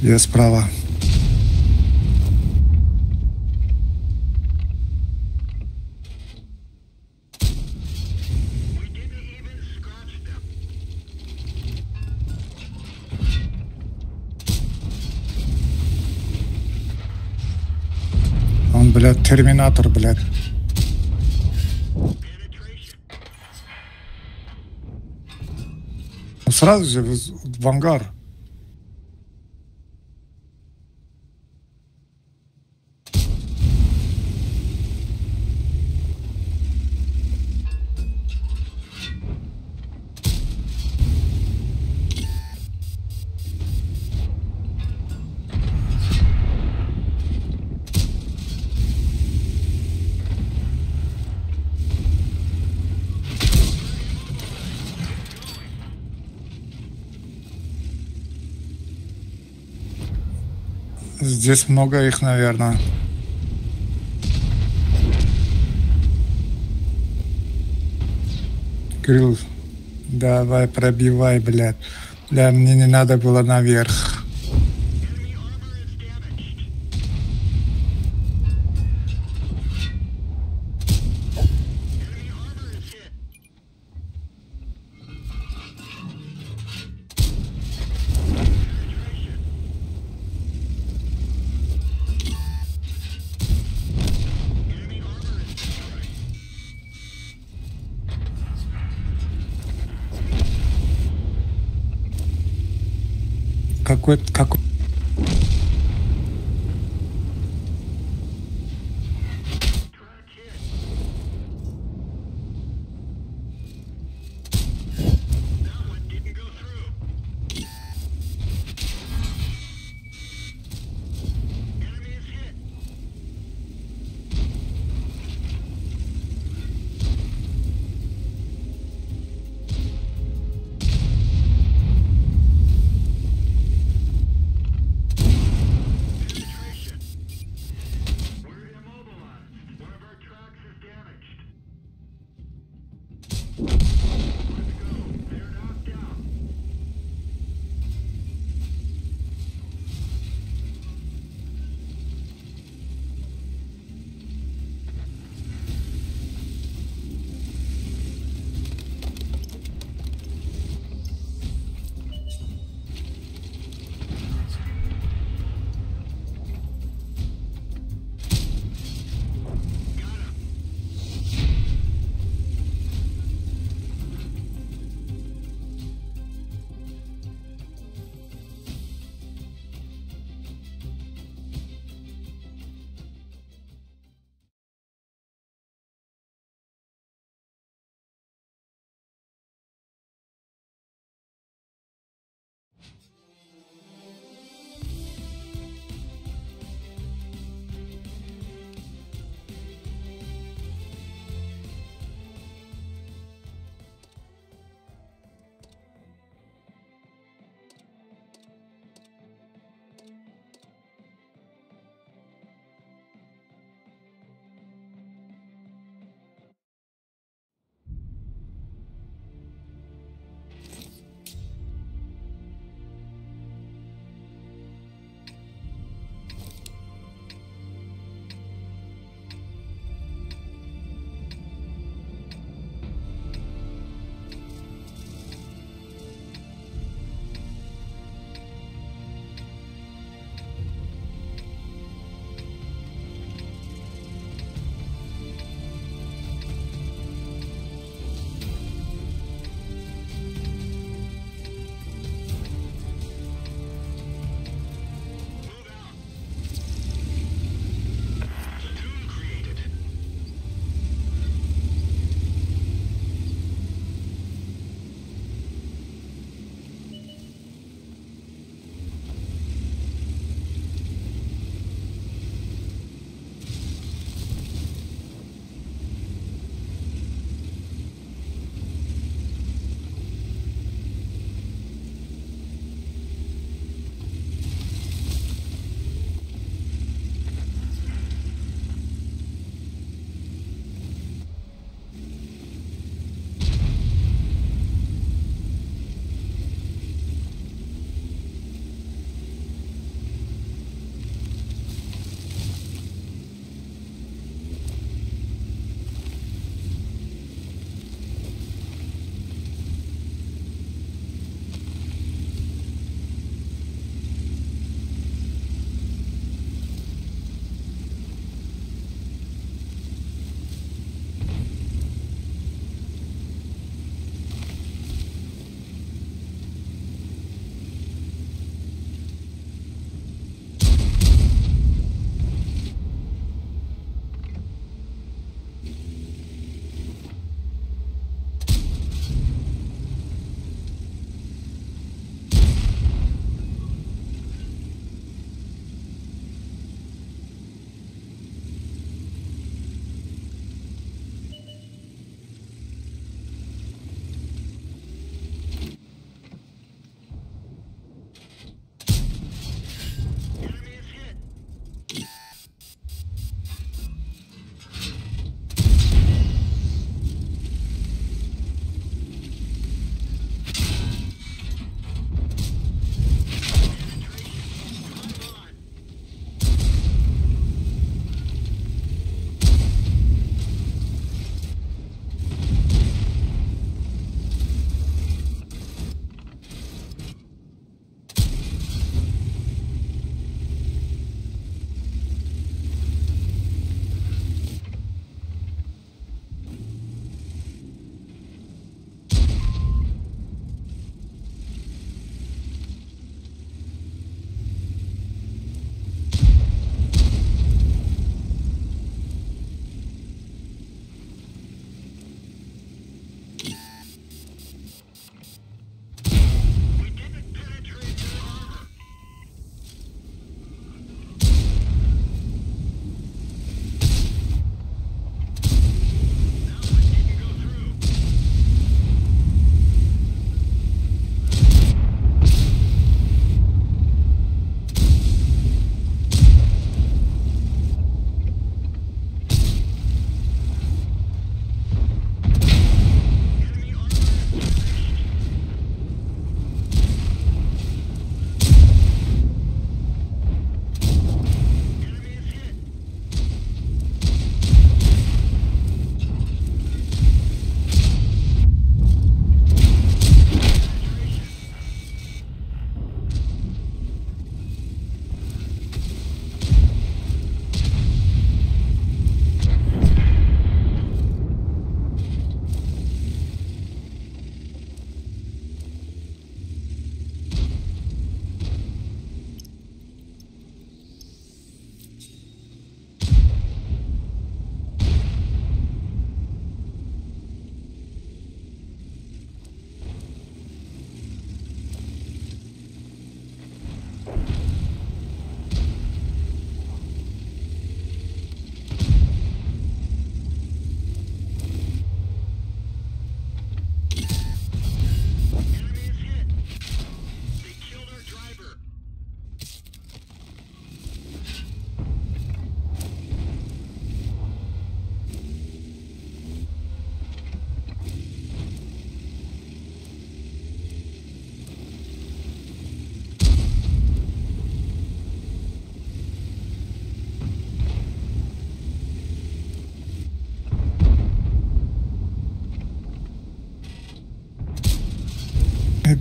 Я справа. Он, блядь, терминатор, блядь. Сразу же в ангар. Здесь много их, наверное. Кирилл, давай пробивай, блядь. Бля, мне не надо было наверх. Какой...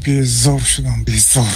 безор шудам, безор.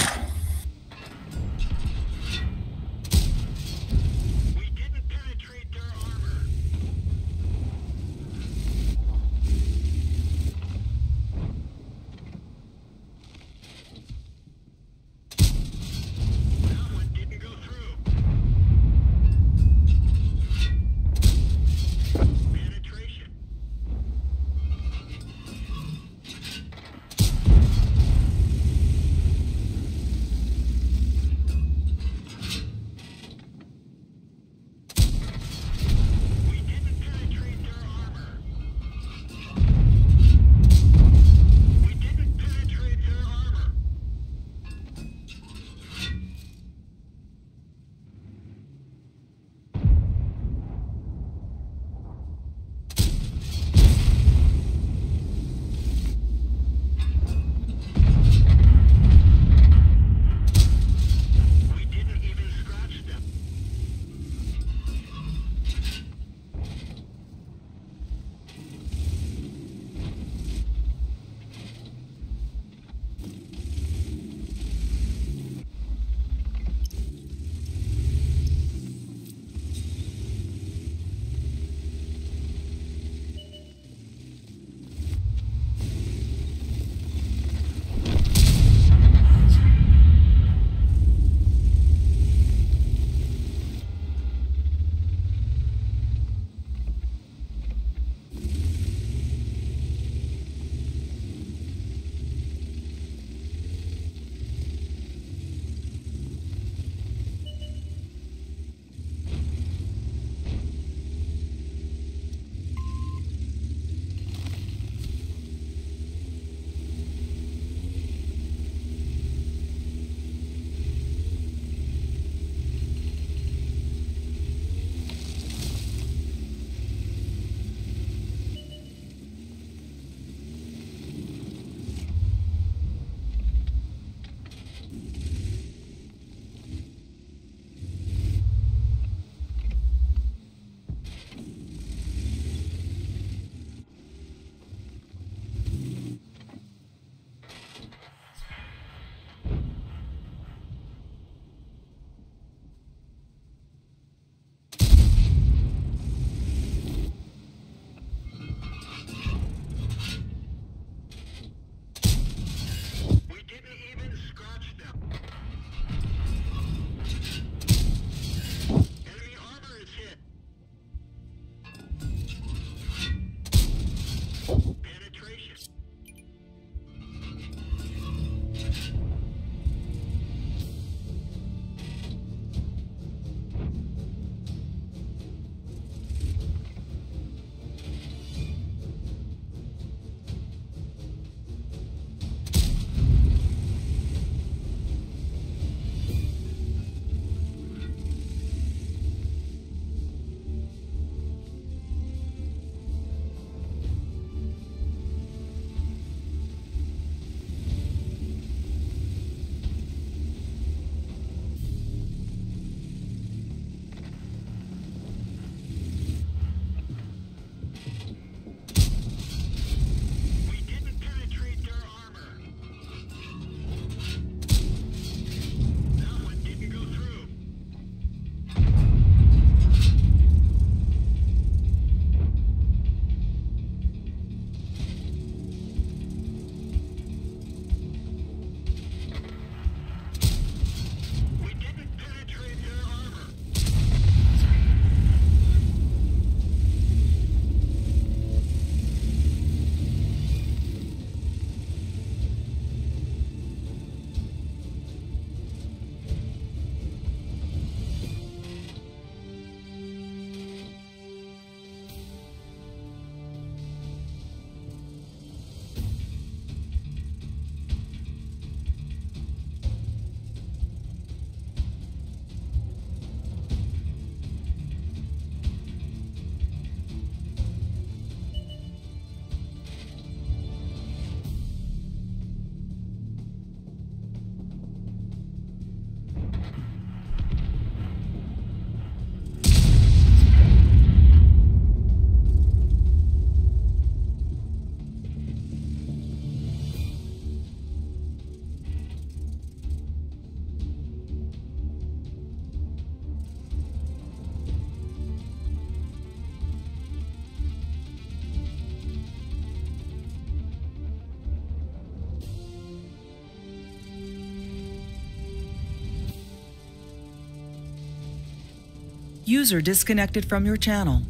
User disconnected from your channel.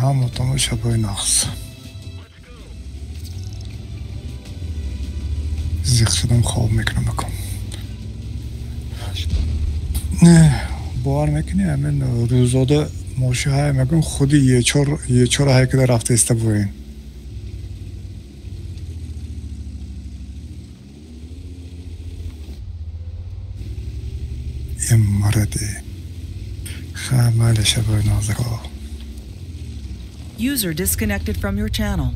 همون شبای نقص زیخ شدم خواب میکنم بکن نه باور میکنی همین روزاده ماشی های میگن خودی یه چور های که رفته است بوین این مردی خمال شبای نازگاه User disconnected from your channel.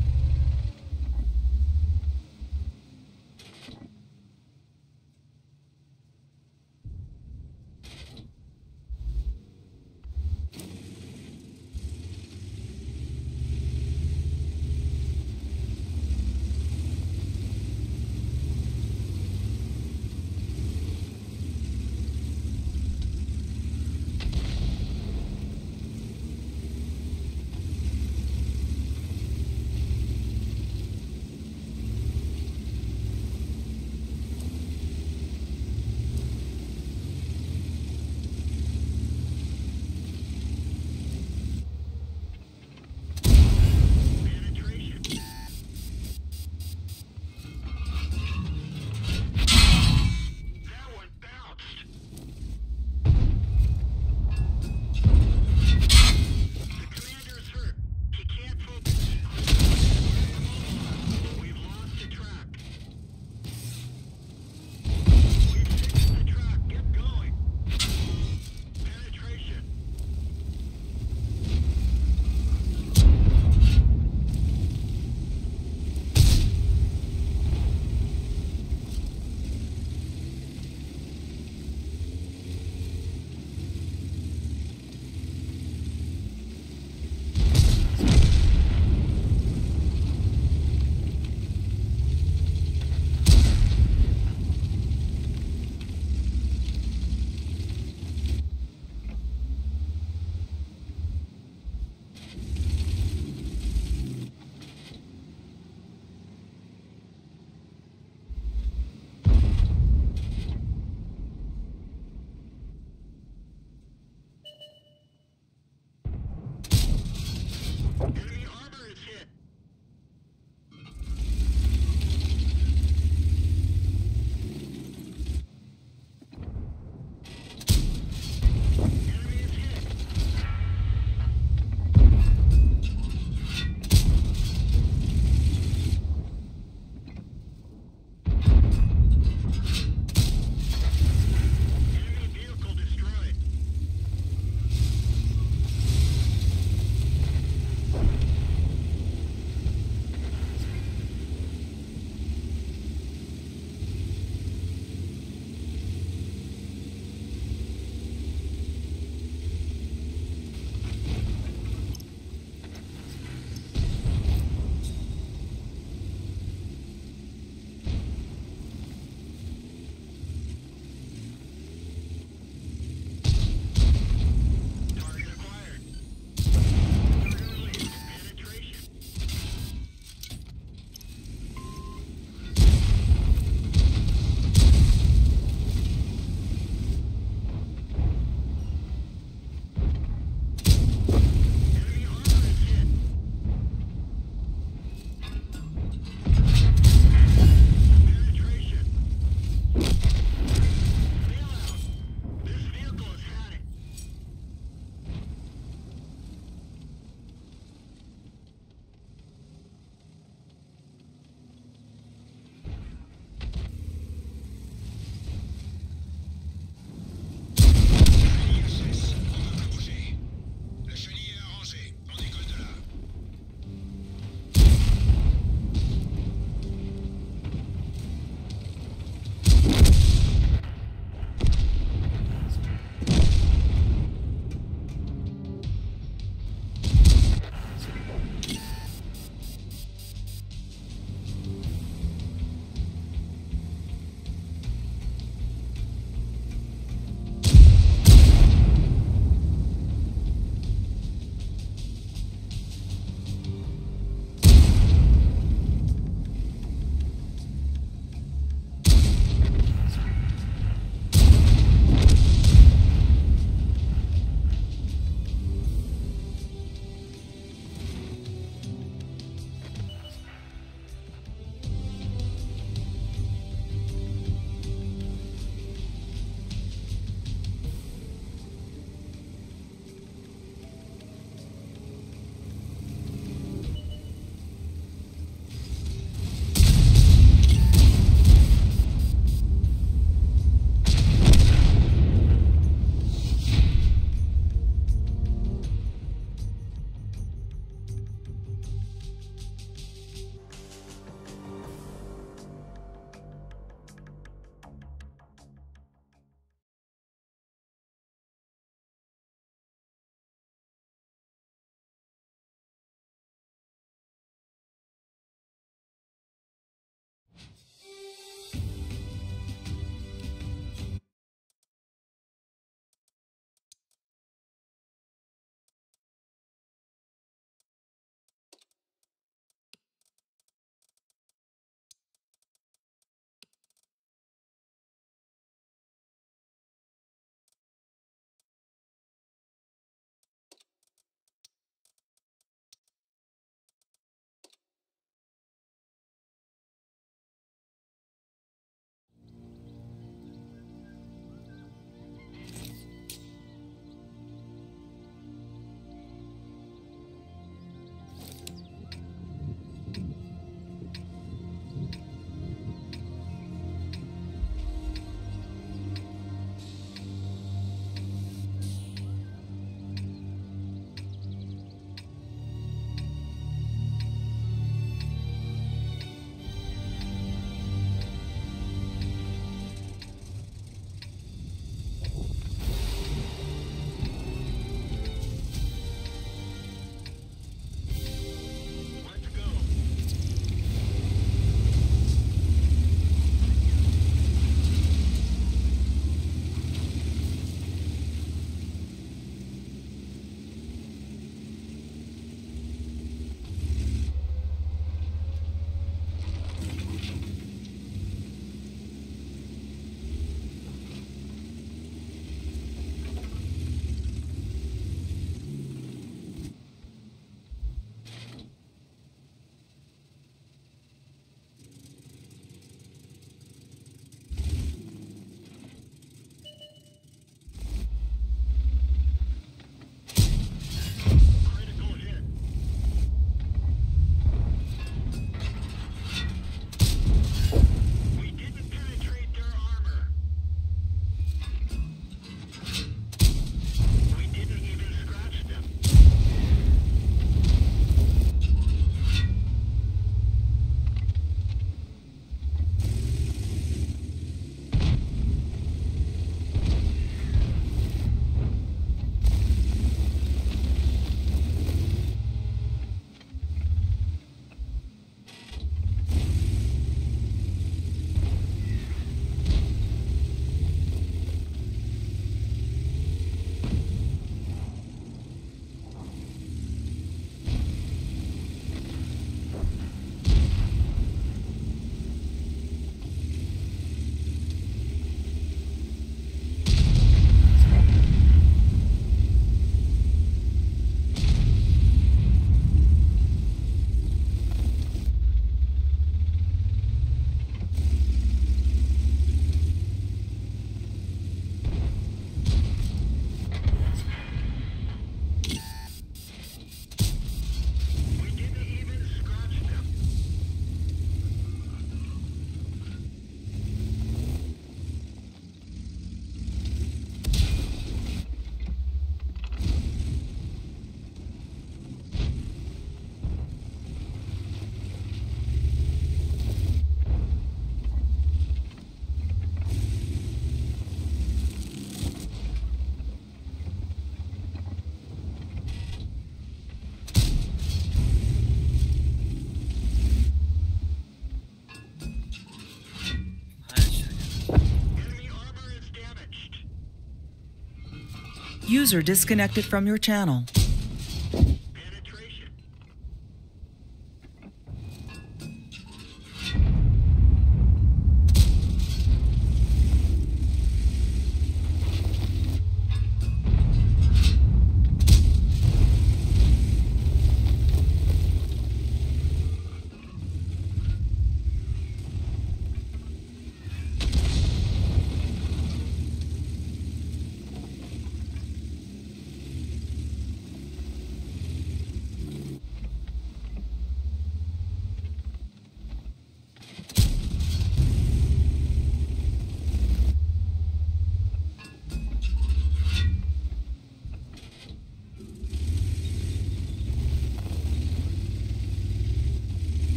User disconnected from your channel.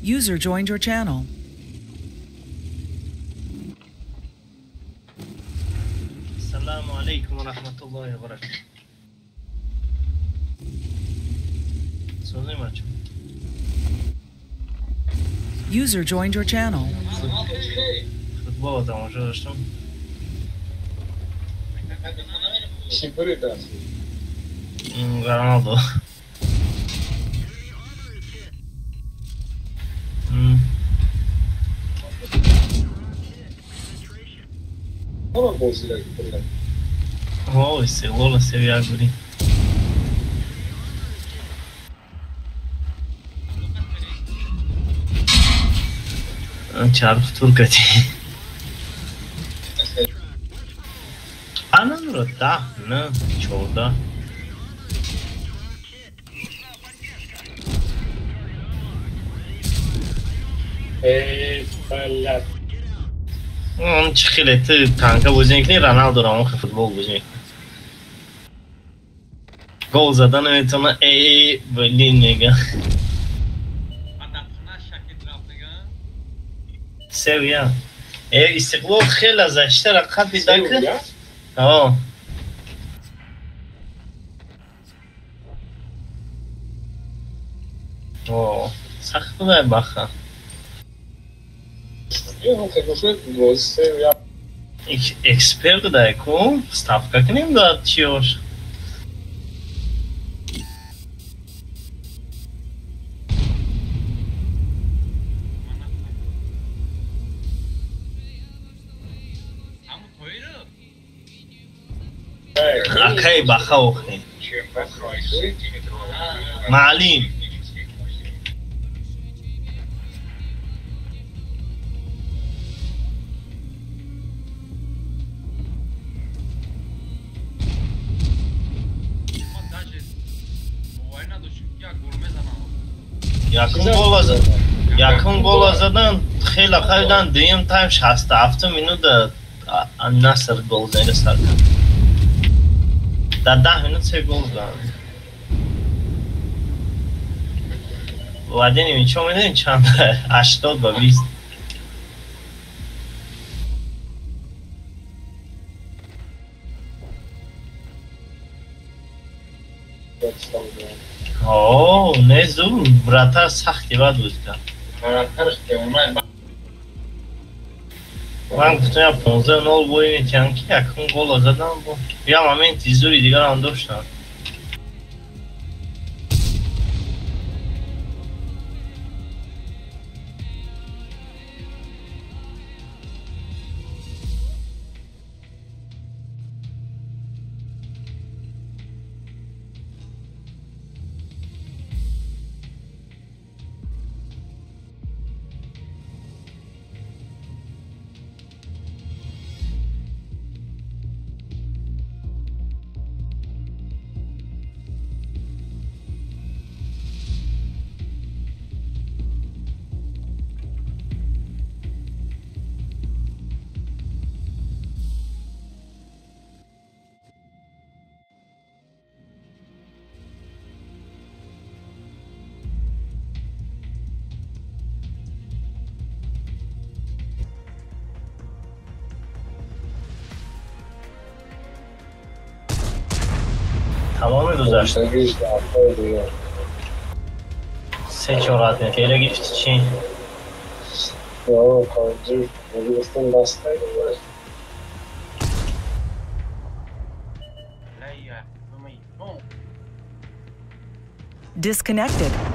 User joined your channel. Assalamu alaikum wa rahmatullahi wa barakatuh. User joined your channel. Futbol tamaşa açtım. Ronaldo. Oh, esse Lola se vê agora. Çarpı Turkati. Anam rota, ne çoğda. اون چه خیلی تانکا بازی کنی رونالدو را اون فوتبال بازی گل زدن میتونه ولی نگه سویا استقلال خیلی از اشتر رقم بیده که سخت بوده بخه Expert da com stavka que nem dá tios. Okay, bachau. Malim. Yakın gol azadan خیلی خیلیدن دیم تایم 67 minut Nasr gol زنی سرکن در 10 minut 3 gol زدن وعده نیمی چون میدونیم چند 80 با 20 اوه نه زور براتا سختی باید بود کرد من گفتم 15-0 بویی چند که یکون گل زدم بود یا همین تیزوری دیگر هم داشتم تمام گذاشت 3-4 راحت فعلا گرفتی چی؟ Disconnected.